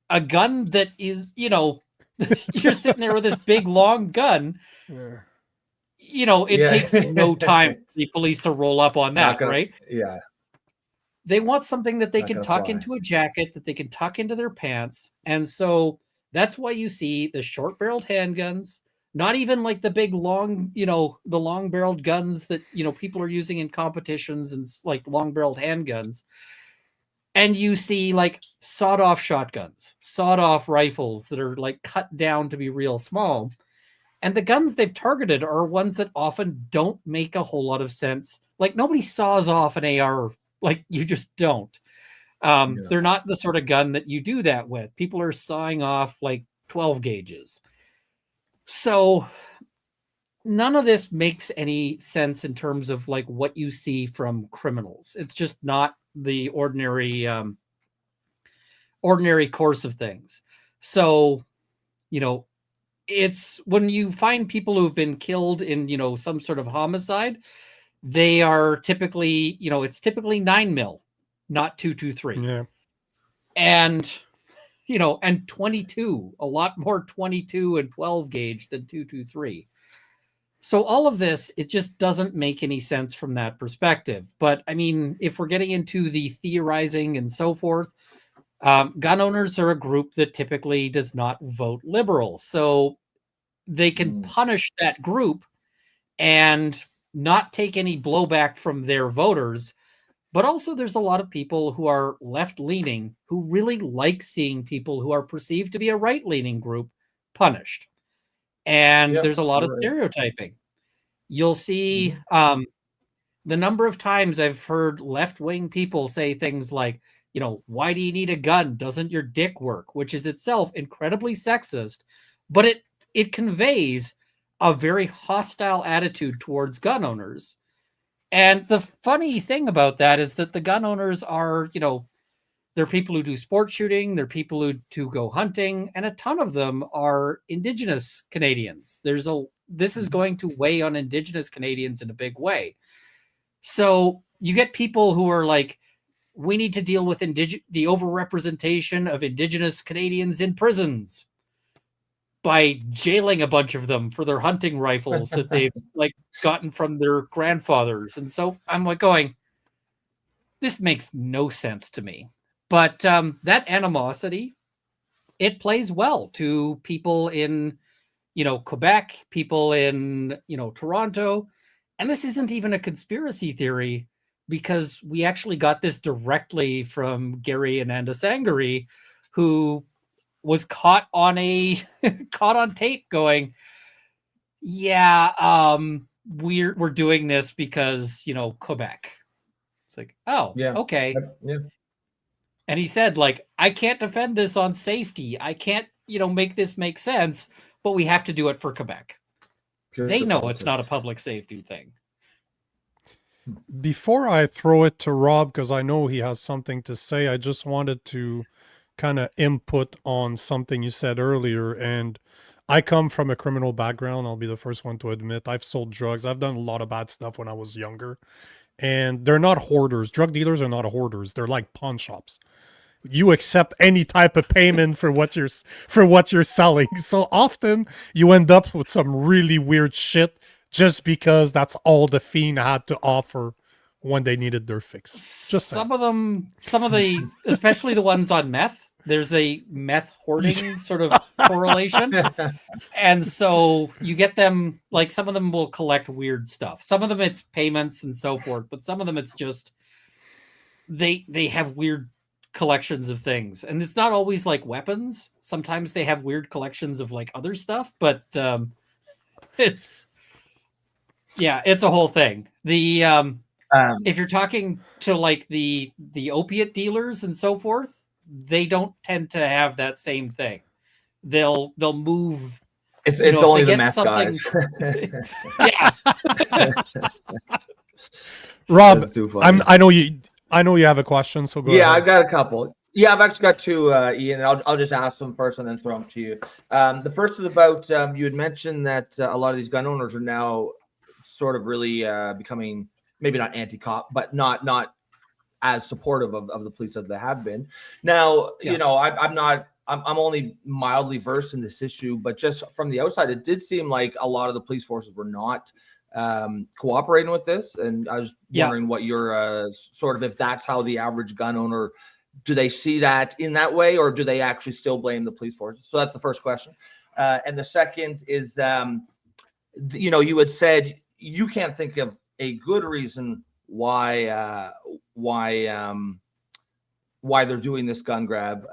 a gun that is, you're sitting there with this big long gun, it takes no time for the police to roll up on that, right? Yeah. They want something that they can tuck into a jacket, that they can tuck into their pants. And so that's why you see the short-barreled handguns, not even like the big long, the long-barreled guns that, people are using in competitions and like long-barreled handguns. And you see like sawed-off shotguns, sawed-off rifles that are like cut down to be real small. And the guns they've targeted are ones that often don't make a whole lot of sense. Like nobody saws off an AR. Like you just don't. They're not the sort of gun that you do that with. People are sawing off like 12 gauges. So none of this makes any sense in terms of like what you see from criminals. It's just not the ordinary course of things. So, it's when you find people who've been killed in, some sort of homicide, they are typically, it's typically 9mm, not 223. Yeah. And, and 22, a lot more 22 and 12 gauge than 223. So all of this, it just doesn't make any sense from that perspective. But I mean, if we're getting into the theorizing and so forth, gun owners are a group that typically does not vote liberal. So they can punish that group and not take any blowback from their voters. But also there's a lot of people who are left-leaning who really like seeing people who are perceived to be a right-leaning group punished. And there's a lot of stereotyping. You'll see the number of times I've heard left-wing people say things like, why do you need a gun? Doesn't your dick work? Which is itself incredibly sexist, but it conveys a very hostile attitude towards gun owners. And the funny thing about that is that the gun owners are, they're people who do sport shooting, they're people who go hunting, and a ton of them are Indigenous Canadians. This is going to weigh on Indigenous Canadians in a big way. So you get people who are like, we need to deal with the overrepresentation of Indigenous Canadians in prisons by jailing a bunch of them for their hunting rifles that they've like gotten from their grandfathers. And so I'm like going, this makes no sense to me. But that animosity, it plays well to people in, Quebec, people in, Toronto. And this isn't even a conspiracy theory because we actually got this directly from Gary Anandasangari, who was caught on tape going, we're doing this because, Quebec. It's like, oh, yeah, okay. Yeah. And he said, like, I can't defend this on safety. I can't, make this make sense, but we have to do it for Quebec. They know it's not a public safety thing. Before I throw it to Rob, because I know he has something to say, I just wanted to kind of input on something you said earlier. And I come from a criminal background. I'll be the first one to admit I've sold drugs. I've done a lot of bad stuff when I was younger. And they're not hoarders. Drug dealers are not hoarders. They're like pawn shops. You accept any type of payment for what you're selling. So often you end up with some really weird shit just because that's all the fiend had to offer when they needed their fix. Just saying. Some of the, especially the ones on meth, there's a meth hoarding sort of correlation. And so you get them, like some of them will collect weird stuff. Some of them it's payments and so forth, but some of them it's just they have weird collections of things. And it's not always like weapons. Sometimes they have weird collections of like other stuff, but it's a whole thing. The if you're talking to like the opiate dealers and so forth, they don't tend to have that same thing. They'll move. It's only the meth guys. Yeah. Rob, I know you have a question, so go ahead. I've got a couple. Yeah, I've actually got two, Ian. I'll just ask them first and then throw them to you. The first is about you had mentioned that a lot of these gun owners are now sort of really becoming maybe not anti-cop, but not as supportive of the police as they have been. Now, you know, I'm only mildly versed in this issue, but just from the outside, it did seem like a lot of the police forces were not cooperating with this. And I was wondering what your sort of, if that's how the average gun owner, do they see that in that way, or do they actually still blame the police forces? So that's the first question. And the second is, you know, you had said you can't think of a good reason why they're doing this gun grab.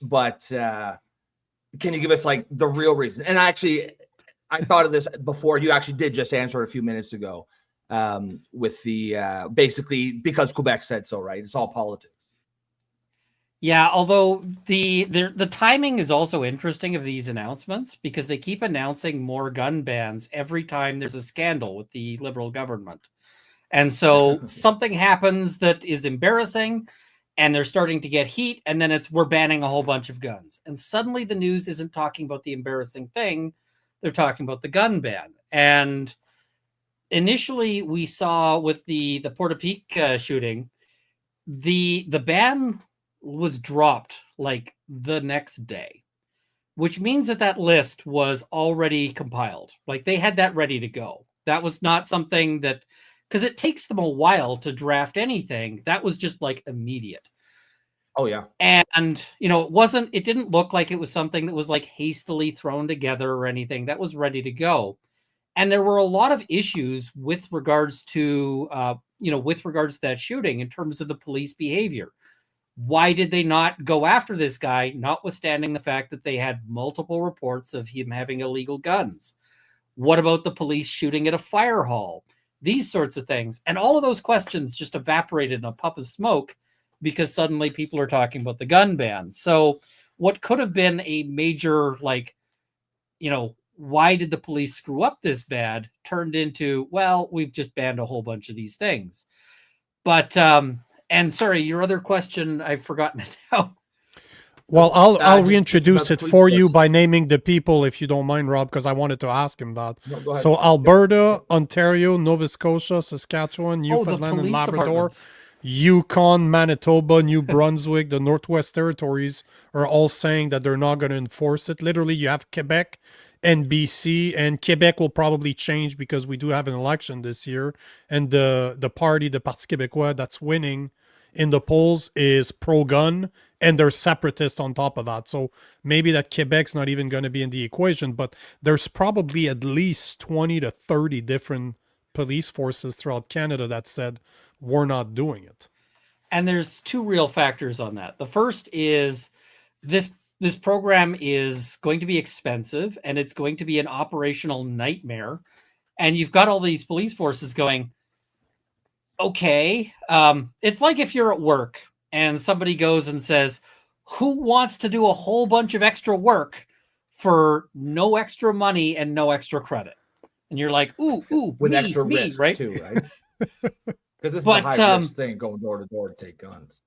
But can you give us like the real reason? And actually, I thought of this before. You actually did just answer it a few minutes ago with the basically because Quebec said so, right? It's all politics. Yeah, although the timing is also interesting of these announcements because they keep announcing more gun bans every time there's a scandal with the Liberal government. And so something happens that is embarrassing and they're starting to get heat, and then we're banning a whole bunch of guns. And suddenly the news isn't talking about the embarrassing thing, they're talking about the gun ban. And initially we saw with the Portapique shooting, the ban was dropped like the next day, which means that list was already compiled. Like they had that ready to go. That was not something that, because it takes them a while to draft anything. That was just like immediate. Oh yeah. And you know, it didn't look like it was something that was like hastily thrown together or anything. That was ready to go. And there were a lot of issues with regards to that shooting in terms of the police behavior. Why did they not go after this guy, notwithstanding the fact that they had multiple reports of him having illegal guns? What about the police shooting at a fire hall? These sorts of things. And all of those questions just evaporated in a puff of smoke because suddenly people are talking about the gun ban. So what could have been a major, like, you know, why did the police screw up this bad turned into, well, we've just banned a whole bunch of these things. But, and sorry, your other question, I've forgotten it now. Well, I'll reintroduce it for you by naming the people, if you don't mind, Rob, because I wanted to ask him that. No, so Alberta, Ontario, Nova Scotia, Saskatchewan, Newfoundland and Labrador, Yukon, Manitoba, New Brunswick, the Northwest Territories are all saying that they're not going to enforce it. Literally, you have Quebec and BC, and Quebec will probably change because we do have an election this year, and the party, the Parti Québécois, that's winning in the polls is pro-gun, and they're separatists on top of that. So maybe that Quebec's not even going to be in the equation, but there's probably at least 20 to 30 different police forces throughout Canada that said, we're not doing it. And there's two real factors on that. The first is this program is going to be expensive, and it's going to be an operational nightmare. And you've got all these police forces going, okay, it's like if you're at work and somebody goes and says, who wants to do a whole bunch of extra work for no extra money and no extra credit? And you're like, ooh, with me, extra risk right? too, right? Because this is a But, high risk thing, going door to door to take guns.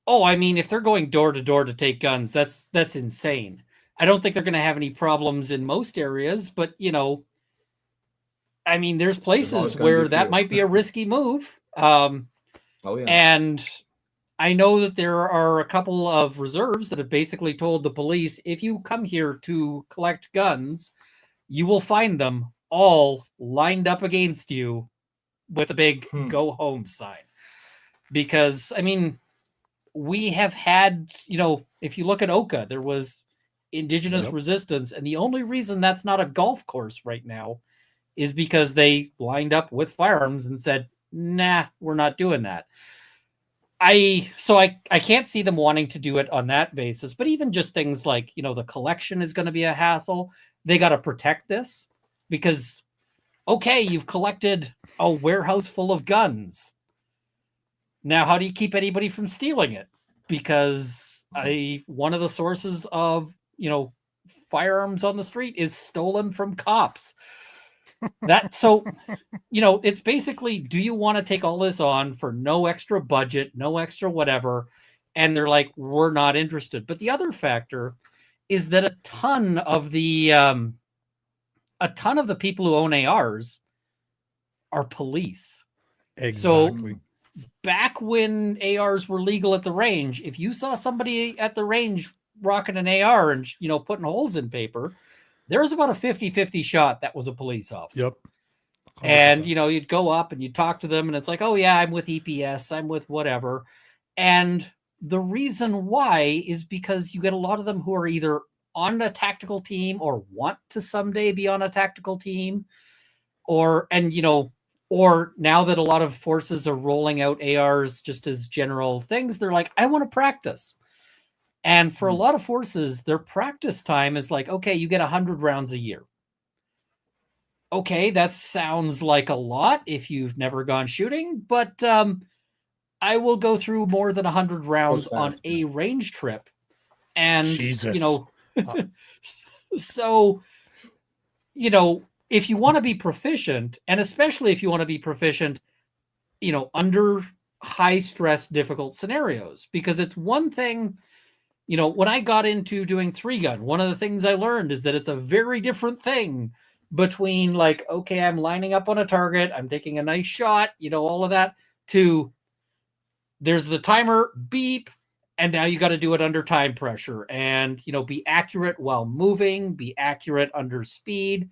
Oh, I mean, if they're going door to door to take guns, that's insane. I don't think they're going to have any problems in most areas, but I mean, there's places where that might be a risky move. Oh yeah. And I know that there are a couple of reserves that have basically told the police, if you come here to collect guns, you will find them all lined up against you with a big go home sign. Because, I mean, we have had, if you look at Oka, there was indigenous resistance. And the only reason that's not a golf course right now is because they lined up with firearms and said, nah, we're not doing that. I can't see them wanting to do it on that basis. But even just things like, the collection is going to be a hassle. They got to protect this because, okay, you've collected a warehouse full of guns. Now, how do you keep anybody from stealing it? Because one of the sources of, firearms on the street is stolen from cops. It's basically, do you want to take all this on for no extra budget, no extra whatever? And they're like, we're not interested. But the other factor is that a ton of the people who own ARs are police. Exactly. So back when ARs were legal at the range, if you saw somebody at the range rocking an AR and, putting holes in paper, there was about a 50-50 shot that was a police officer. Yep. 100%. And, you'd go up and you'd talk to them and it's like, oh yeah, I'm with EPS, I'm with whatever. And the reason why is because you get a lot of them who are either on a tactical team or want to someday be on a tactical team, or now that a lot of forces are rolling out ARs just as general things, they're like, I want to practice. And for a lot of forces, their practice time is like, okay, you get 100 rounds a year. Okay, that sounds like a lot if you've never gone shooting, but I will go through more than 100 rounds on a range trip. And, Jesus. So, if you want to be proficient, and especially if you want to be proficient, under high stress, difficult scenarios, because it's one thing, when I got into doing 3-gun, one of the things I learned is that it's a very different thing between like, okay, I'm lining up on a target, I'm taking a nice shot, all of that, to there's the timer, beep, and now you got to do it under time pressure and, be accurate while moving, be accurate under speed.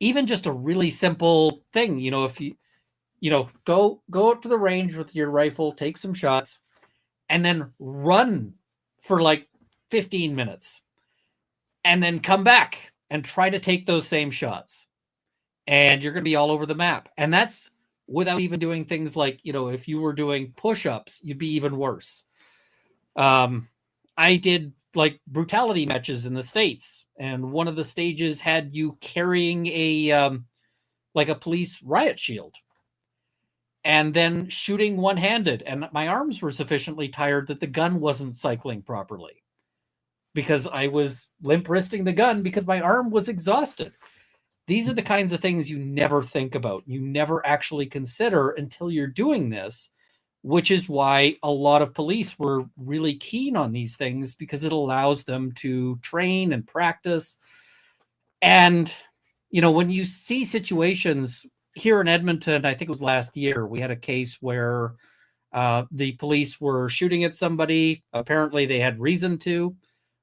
Even just a really simple thing, if you, go out to the range with your rifle, take some shots, and then run for like 15 minutes and then come back and try to take those same shots. And you're going to be all over the map. And that's without even doing things like, if you were doing push-ups, you'd be even worse. I did like brutality matches in the States, and one of the stages had you carrying a police riot shield and then shooting one-handed. And my arms were sufficiently tired that the gun wasn't cycling properly because I was limp wristing the gun because my arm was exhausted. These are the kinds of things you never think about. You never actually consider until you're doing this, which is why a lot of police were really keen on these things, because it allows them to train and practice. And, when you see situations here in Edmonton, I think it was last year, we had a case where the police were shooting at somebody. Apparently they had reason to,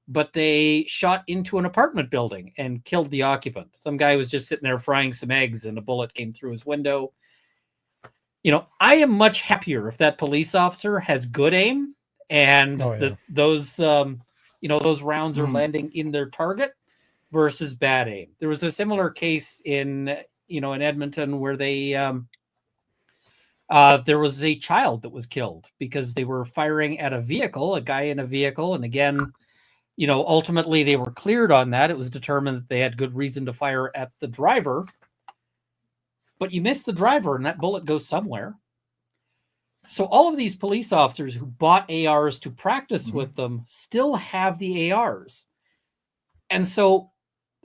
but they shot into an apartment building and killed the occupant. Some guy was just sitting there frying some eggs and a bullet came through his window. I am much happier if that police officer has good aim and those rounds are landing in their target versus bad aim. There was a similar case in Edmonton where they there was a child that was killed because they were firing at a guy in a vehicle. And again, ultimately they were cleared on that. It was determined that they had good reason to fire at the driver. But you miss the driver and that bullet goes somewhere. So all of these police officers who bought ARs to practice with them still have the ARs. And so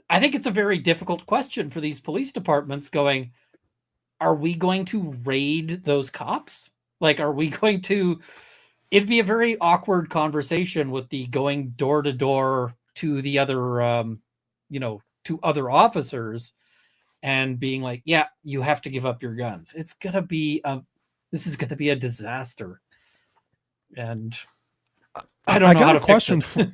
I think it's a very difficult question for these police departments going, are we going to raid those cops? Like, are we going to? It'd be a very awkward conversation with the going door to door to the other, to other officers, and being like, "Yeah, you have to give up your guns." It's gonna be this is gonna be a disaster, and I don't know got how a to question fix it.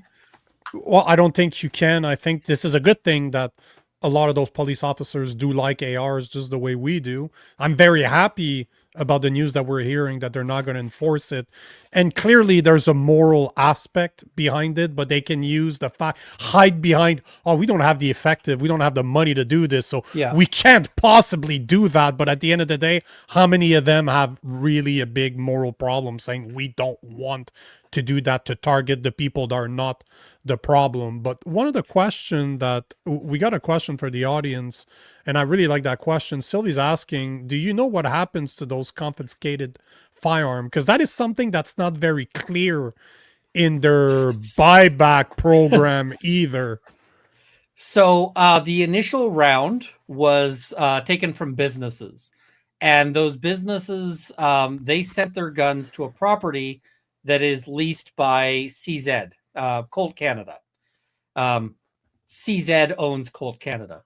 well, I don't think you can. I think this is a good thing that a lot of those police officers do like ARs just the way we do. I'm very happy about the news that we're hearing that they're not going to enforce it. And clearly there's a moral aspect behind it, but they can use the fact, hide behind, oh, we don't have we don't have the money to do this. So Yeah. we can't possibly do that. But at the end of the day, how many of them have really a big moral problem saying we don't want to do that, to target the people that are not the problem? But one of the question that we got a question for the audience, and I really like that question. Sylvie's asking, do you know what happens to those confiscated firearm? Because that is something that's not very clear in their buyback program either. So the initial round was taken from businesses, and those businesses, they sent their guns to a property that is leased by CZ, Colt Canada. CZ owns Colt Canada.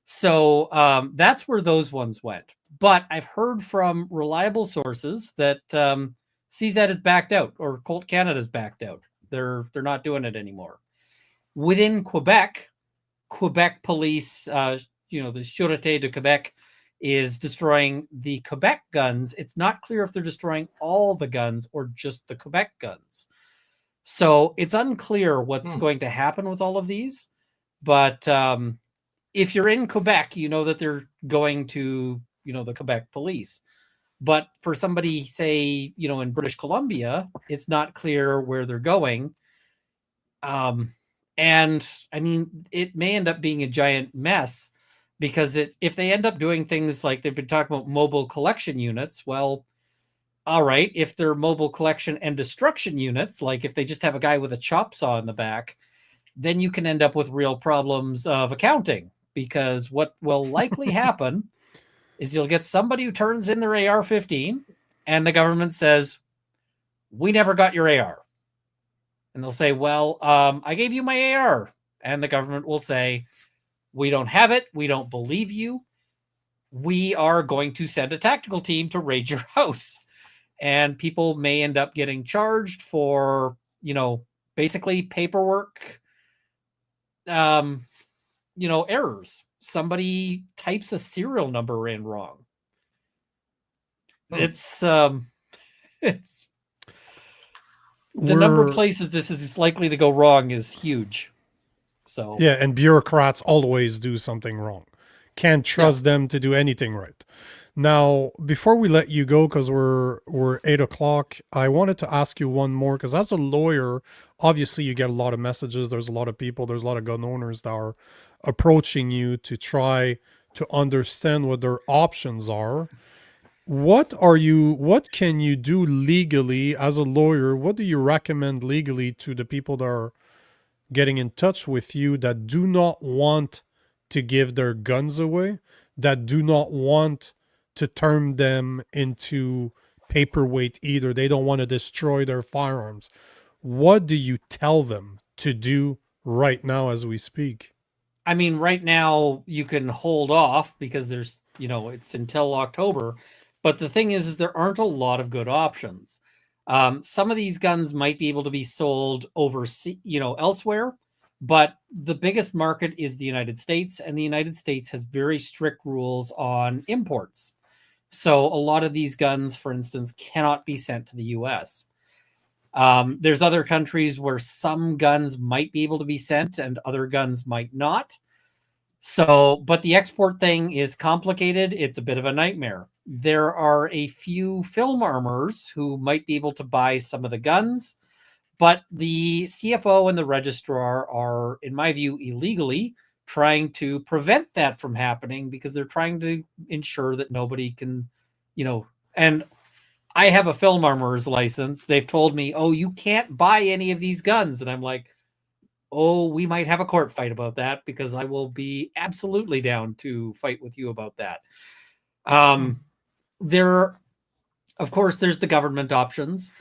So that's where those ones went. But I've heard from reliable sources that CZ has backed out, or Colt Canada's backed out. They're not doing it anymore. Within Quebec police, the Sûreté de Québec is destroying the Quebec guns. It's not clear if they're destroying all the guns or just the Quebec guns. So it's unclear what's going to happen with all of these. But if you're in Quebec, you know that they're going to, the Quebec police. But for somebody, say, in British Columbia, it's not clear where they're going. And I mean, it may end up being a giant mess, because if they end up doing things like they've been talking about mobile collection units, well, all right, if they're mobile collection and destruction units, like if they just have a guy with a chop saw in the back, then you can end up with real problems of accounting, because what will likely happen is you'll get somebody who turns in their AR-15 and the government says, we never got your AR. And they'll say, well, I gave you my AR. And the government will say, we don't have it. We don't believe you. We are going to send a tactical team to raid your house. And people may end up getting charged for, basically paperwork, errors. Somebody types a serial number in wrong. It's the number of places this is likely to go wrong is huge. So yeah, and bureaucrats always do something wrong. Can't trust them to do anything right. Now, before we let you go, because we're 8:00, I wanted to ask you one more, because as a lawyer, obviously you get a lot of messages. There's a lot of people, there's a lot of gun owners that are approaching you to try to understand what their options are. What can you do legally as a lawyer? What do you recommend legally to the people that are getting in touch with you that do not want to give their guns away, that do not want to turn them into paperweight either? They don't want to destroy their firearms. What do you tell them to do right now as we speak? I mean, right now you can hold off because there's, it's until October. But the thing is there aren't a lot of good options. Some of these guns might be able to be sold overseas, elsewhere, but the biggest market is the United States, and the United States has very strict rules on imports. So a lot of these guns, for instance, cannot be sent to the US. There's other countries where some guns might be able to be sent and other guns might not. So, but the export thing is complicated. It's a bit of a nightmare. There are a few film armors who might be able to buy some of the guns, but the CFO and the registrar are, in my view, illegally trying to prevent that from happening, because they're trying to ensure that nobody can, and I have a film armorer's license. They've told me, oh, you can't buy any of these guns. And I'm like, oh, we might have a court fight about that, because I will be absolutely down to fight with you about that. of course, there's the government options.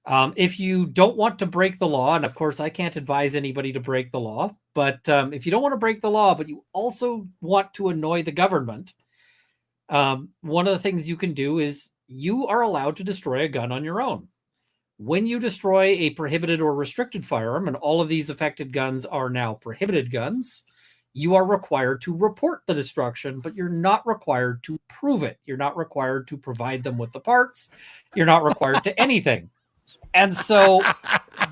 If you don't want to break the law, and of course, I can't advise anybody to break the law, but if you don't want to break the law, but you also want to annoy the government, one of the things you can do is you are allowed to destroy a gun on your own. When you destroy a prohibited or restricted firearm, and all of these affected guns are now prohibited guns, you are required to report the destruction, but you're not required to prove it. You're not required to provide them with the parts. You're not required to anything. And so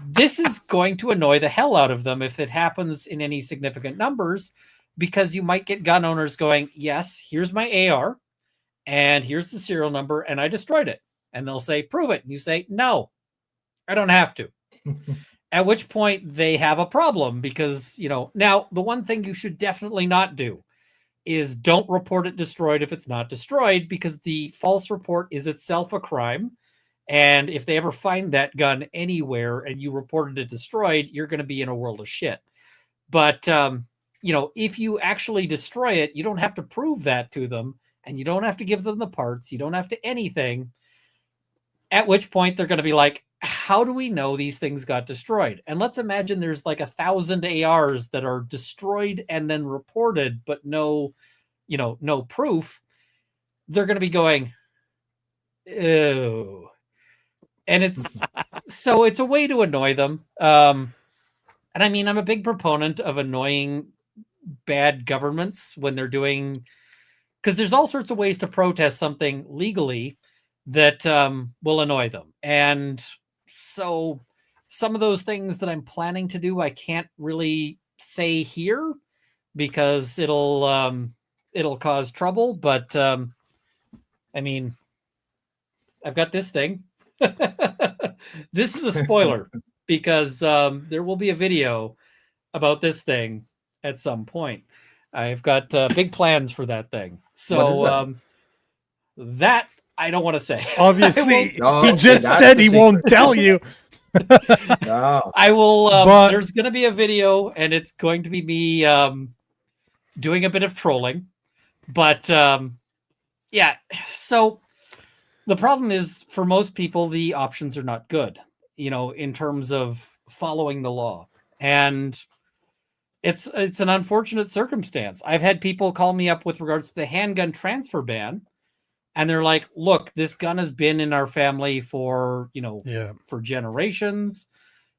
this is going to annoy the hell out of them if it happens in any significant numbers, because you might get gun owners going, yes, here's my AR, and here's the serial number, and I destroyed it. And they'll say, prove it. And you say, no, I don't have to. At which point they have a problem because, now the one thing you should definitely not do is don't report it destroyed if it's not destroyed, because the false report is itself a crime. And if they ever find that gun anywhere and you reported it destroyed, you're going to be in a world of shit. But, if you actually destroy it, you don't have to prove that to them, and you don't have to give them the parts. You don't have to anything. At which point they're going to be like, how do we know these things got destroyed? And let's imagine there's like 1,000 ARs that are destroyed and then reported, but no proof. They're going to be going, ew. And it's a way to annoy them. And I mean, I'm a big proponent of annoying bad governments when they're doing, because there's all sorts of ways to protest something legally that will annoy them. And so some of those things that I'm planning to do, I can't really say here because it'll cause trouble. But I mean, I've got this thing. This is a spoiler because there will be a video about this thing at some point. I've got big plans for that thing. So that I don't want to say. Obviously, he just said he won't tell you. No. I will. There's going to be a video, and it's going to be me doing a bit of trolling. But yeah, so the problem is for most people, the options are not good, in terms of following the law. And it's an unfortunate circumstance. I've had people call me up with regards to the handgun transfer ban. And they're like, look, this gun has been in our family for, for generations.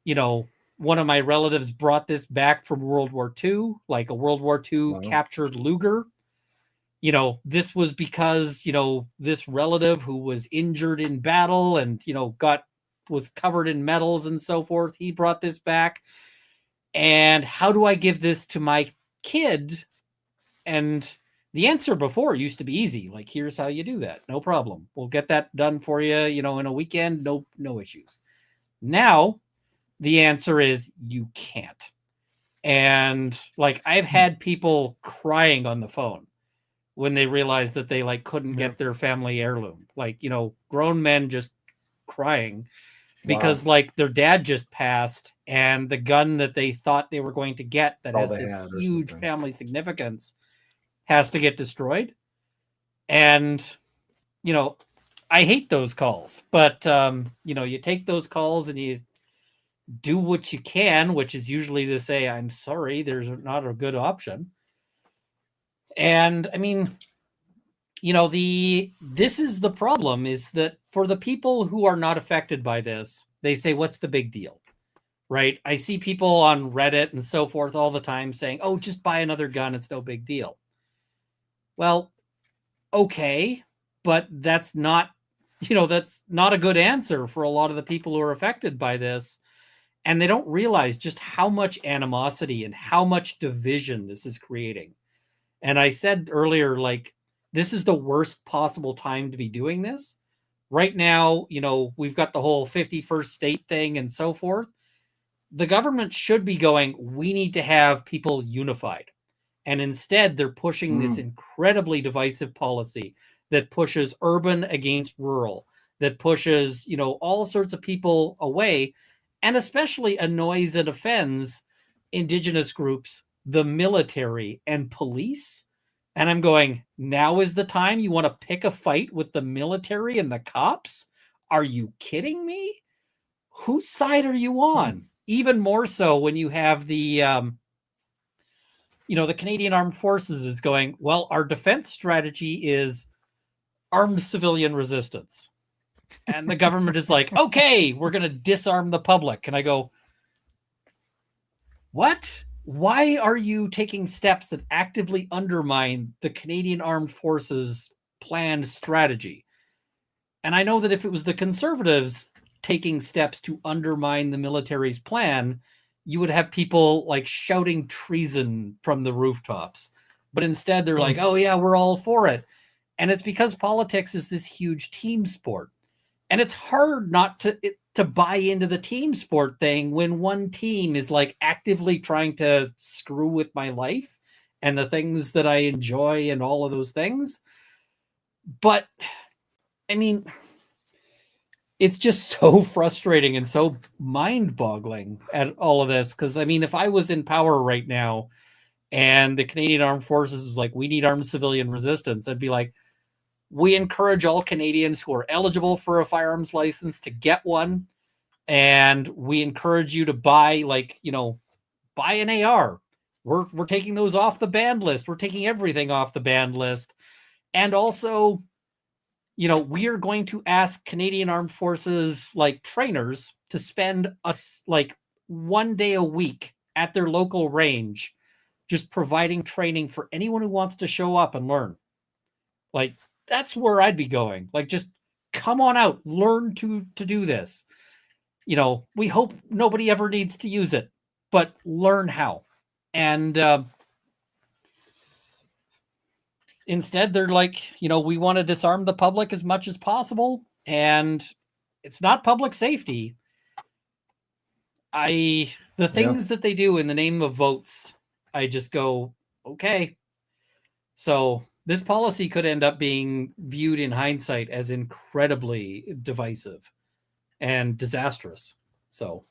One of my relatives brought this back from World War II, like a World War II captured Luger. This was because, this relative who was injured in battle and, was covered in medals and so forth. He brought this back. And how do I give this to my kid? And the answer before used to be easy. Like, here's how you do that. No problem. We'll get that done for you, in a weekend. No issues. Now, the answer is you can't. And like, I've had people crying on the phone when they realized that they couldn't get their family heirloom. Like, grown men just crying because their dad just passed and the gun that they thought they were going to get that has this huge family significance has to get destroyed. And, I hate those calls, but, you take those calls and you do what you can, which is usually to say, I'm sorry, there's not a good option. And I mean, this is the problem, is that for the people who are not affected by this, they say, what's the big deal? Right? I see people on Reddit and so forth all the time saying, oh, just buy another gun. It's no big deal. Well, okay, but that's not a good answer for a lot of the people who are affected by this. And they don't realize just how much animosity and how much division this is creating. And I said earlier, this is the worst possible time to be doing this. Right now, we've got the whole 51st state thing and so forth. The government should be going, we need to have people unified. And instead, they're pushing this incredibly divisive policy that pushes urban against rural, that pushes, all sorts of people away, and especially annoys and offends Indigenous groups, the military, and police. And I'm going, now is the time you want to pick a fight with the military and the cops? Are you kidding me? Whose side are you on? Even more so when you have the, the Canadian Armed Forces is going, well, our defense strategy is armed civilian resistance. And the government is like, okay, we're going to disarm the public. And I go, what? Why are you taking steps that actively undermine the Canadian Armed Forces planned strategy? And I know that if it was the Conservatives taking steps to undermine the military's plan, you would have people like shouting treason from the rooftops. But instead they're like, oh yeah, we're all for it. And it's because politics is this huge team sport. And it's hard not to buy into the team sport thing when one team is like actively trying to screw with my life and the things that I enjoy and all of those things. But I mean, it's just so frustrating and so mind-boggling at all of this. Because I mean, if I was in power right now and the Canadian Armed Forces was like, we need armed civilian resistance, I'd be like, we encourage all Canadians who are eligible for a firearms license to get one. And we encourage you to buy, buy an AR. We're taking those off the banned list. We're taking everything off the banned list. And also, we are going to ask Canadian Armed Forces, trainers to spend one day a week at their local range, just providing training for anyone who wants to show up and learn. That's where I'd be going. Just come on out, learn to do this. We hope nobody ever needs to use it, but learn how. And instead, they're like, we want to disarm the public as much as possible, and it's not public safety. The things that they do in the name of votes, I just go, okay. So this policy could end up being viewed in hindsight as incredibly divisive and disastrous. So,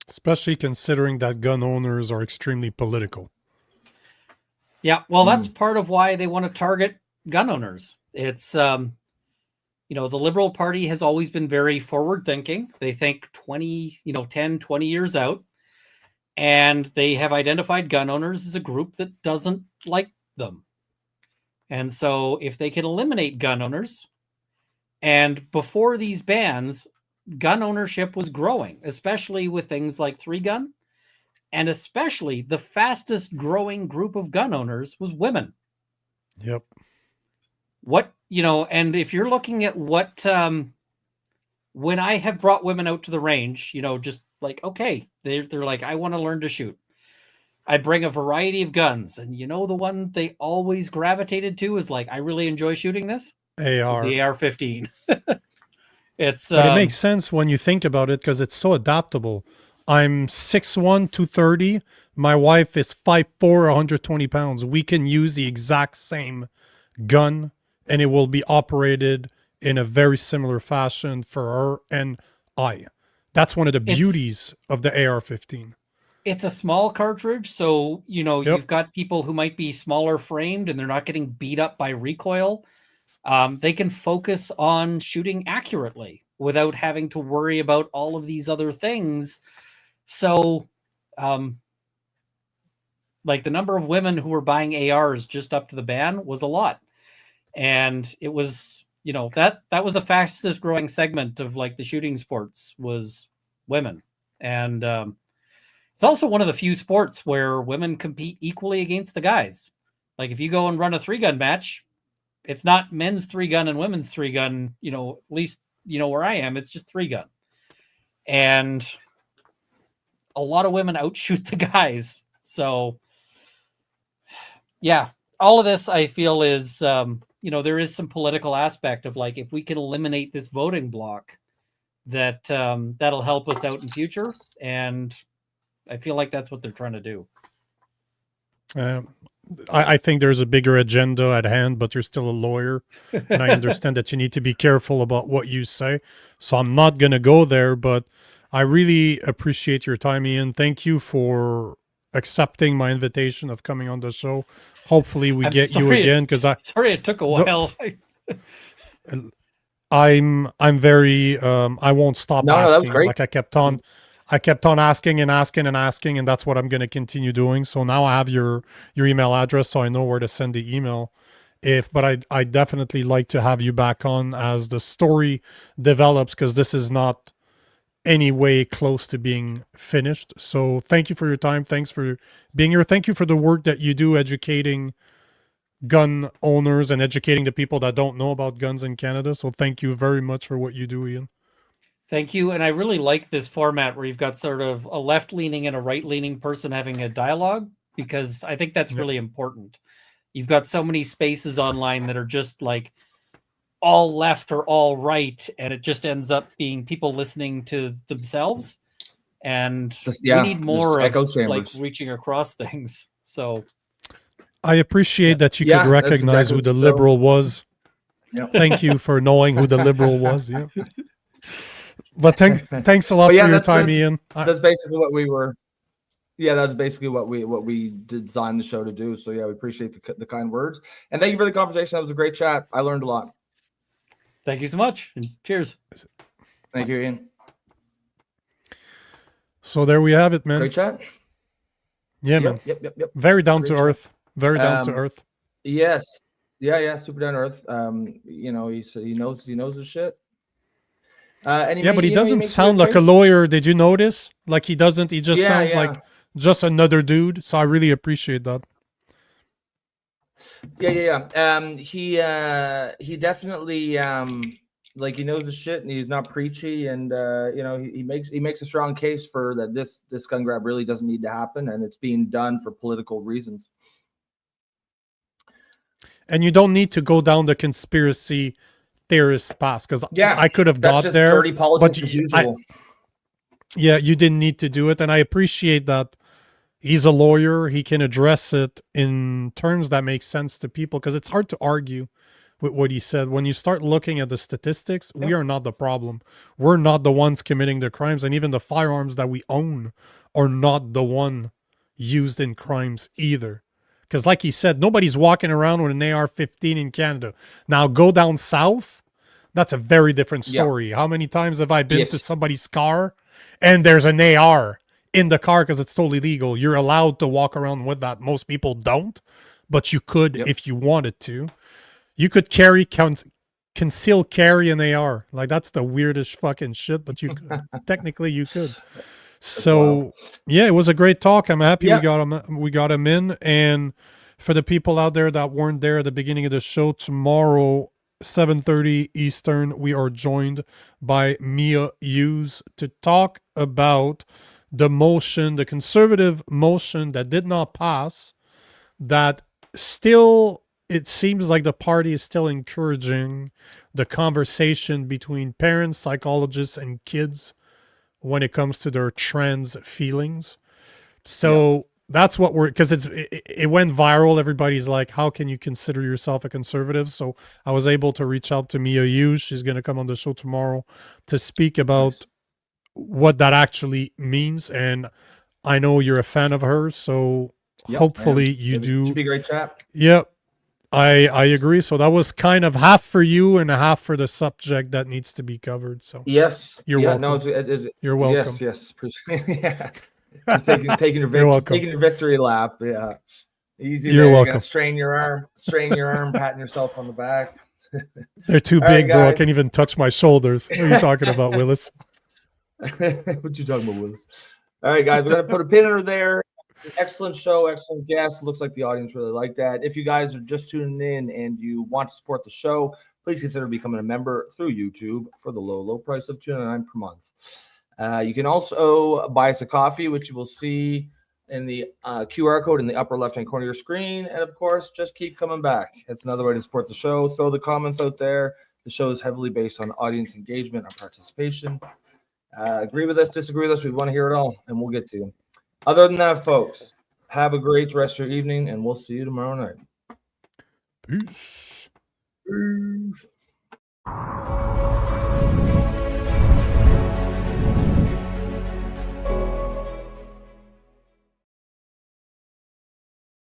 especially considering that gun owners are extremely political. Yeah, well, that's part of why they want to target gun owners. It's, the Liberal Party has always been very forward thinking. They think 10, 20 years out, and they have identified gun owners as a group that doesn't like them. And so if they can eliminate gun owners, and before these bans, gun ownership was growing, especially with things like 3-gun, and especially the fastest growing group of gun owners was women. Yep. And if you're looking at what, when I have brought women out to the range, just okay, they're like, I want to learn to shoot. I bring a variety of guns, and the one they always gravitated to is I really enjoy shooting this. AR. The AR-15. But it makes sense when you think about it because it's so adaptable. I'm 6'1", 230. My wife is 5'4", 120 pounds. We can use the exact same gun, and it will be operated in a very similar fashion for her and I. That's one of the beauties of the AR-15. It's a small cartridge, so, you've got people who might be smaller framed and they're not getting beat up by recoil. They can focus on shooting accurately without having to worry about all of these other things. So, the number of women who were buying ARs just up to the ban was a lot. And it was, that was the fastest growing segment of the shooting sports was women. And it's also one of the few sports where women compete equally against the guys. If you go and run a 3-gun match, it's not men's 3-gun and women's 3-gun, at least, where I am, it's just 3-gun. And a lot of women outshoot the guys. So, yeah, all of this I feel is, there is some political aspect of if we can eliminate this voting block, that that'll help us out in future. And I feel like that's what they're trying to do. I think there's a bigger agenda at hand, but you're still a lawyer. And I understand that you need to be careful about what you say. So I'm not going to go there, but I really appreciate your time, Ian. Thank you for accepting my invitation of coming on the show. hopefully we get you again, because sorry it took a while. I'm very I won't stop No, that was asking. great. Like I kept on asking and asking and asking, and that's what I'm going to continue doing. So now I have your email address, so I know where to send the email. But I definitely like to have you back on as the story develops, because this is not any way close to being finished. So thank you for your time. Thanks for being here. Thank you for the work that you do educating gun owners and educating the people that don't know about guns in Canada. So thank you very much for what you do, Ian. Thank you. And I really like this format where you've got sort of a left-leaning and a right-leaning person having a dialogue, because I think that's really important. You've got so many spaces online that are just like all left or all right, and it just ends up being people listening to themselves. And we need more of like reaching across things. So I appreciate that you could recognize who the Liberal was. Thank you for knowing who the Liberal was. Yeah. But thanks a lot for your time, Ian. That's basically what we were. Yeah, that's basically what we designed the show to do. So yeah, we appreciate the kind words, and thank you for the conversation. That was a great chat. I learned a lot. Thank you so much, and cheers. Thank you, Ian. So there we have it, man. Great chat. Yeah, man. Yep. Very down to earth. Very down to earth. Yes. Yeah. Super down to earth. You know, he knows his shit. But he doesn't sound like a lawyer. Did you notice? Like he doesn't. He just sounds like just another dude. So I really appreciate that. Yeah. He definitely like he knows the shit, and he's not preachy, and you know, he makes a strong case for that this gun grab really doesn't need to happen, and it's being done for political reasons. And you don't need to go down the conspiracy theorist path, because I could have got there, dirty politics as usual. You didn't need to do it, and I appreciate that he's a lawyer. He can address it in terms that make sense to people, because it's hard to argue with what he said. When you start looking at the statistics, we are not the problem. We're not the ones committing the crimes, and even the firearms that we own are not the one used in crimes either. Because like he said, nobody's walking around with an AR-15 in Canada. Now go down south, that's a very different story. How many times have I been to somebody's car and there's an AR in the car because it's totally legal? You're allowed to walk around with that. Most people don't, but you could if you wanted to. You could conceal carry an AR. Like, that's the weirdest fucking shit, but you could. Technically you could. So yeah, it was a great talk. I'm happy we got him in. And for the people out there that weren't there at the beginning of the show, tomorrow 7:30 Eastern, we are joined by Mia Hughes to talk about the motion, the conservative motion that did not pass, that still, it seems like the party is still encouraging the conversation between parents, psychologists, and kids when it comes to their trans feelings. So that's what because it went viral. Everybody's like, how can you consider yourself a conservative? So I was able to reach out to Mia Hughes. She's going to come on the show tomorrow to speak about what that actually means. And I know you're a fan of hers, so hopefully you do. Should be a great chat. Yep. I agree. So that was kind of half for you and a half for the subject that needs to be covered. So you're welcome. No, you're welcome. Yes. Just taking your victory lap. Yeah, easy. You're welcome. Strain your arm, patting yourself on the back. They're too big, bro. I can't even touch my shoulders. What are you talking about, Willis? What you talking about, Willis? All right, guys, we're gonna put a pin under there. Excellent show, excellent guest. Looks like the audience really liked that. If you guys are just tuning in and you want to support the show, please consider becoming a member through YouTube for the low price of $2.99 per month. You can also buy us a coffee, which you will see in the QR code in the upper left-hand corner of your screen. And of course, just keep coming back. That's another way to support the show. Throw the comments out there. The show is heavily based on audience engagement and participation. Agree with us, disagree with us. We want to hear it all, and we'll get to you. Other than that, folks, have a great rest of your evening, and we'll see you tomorrow night. Peace. Peace.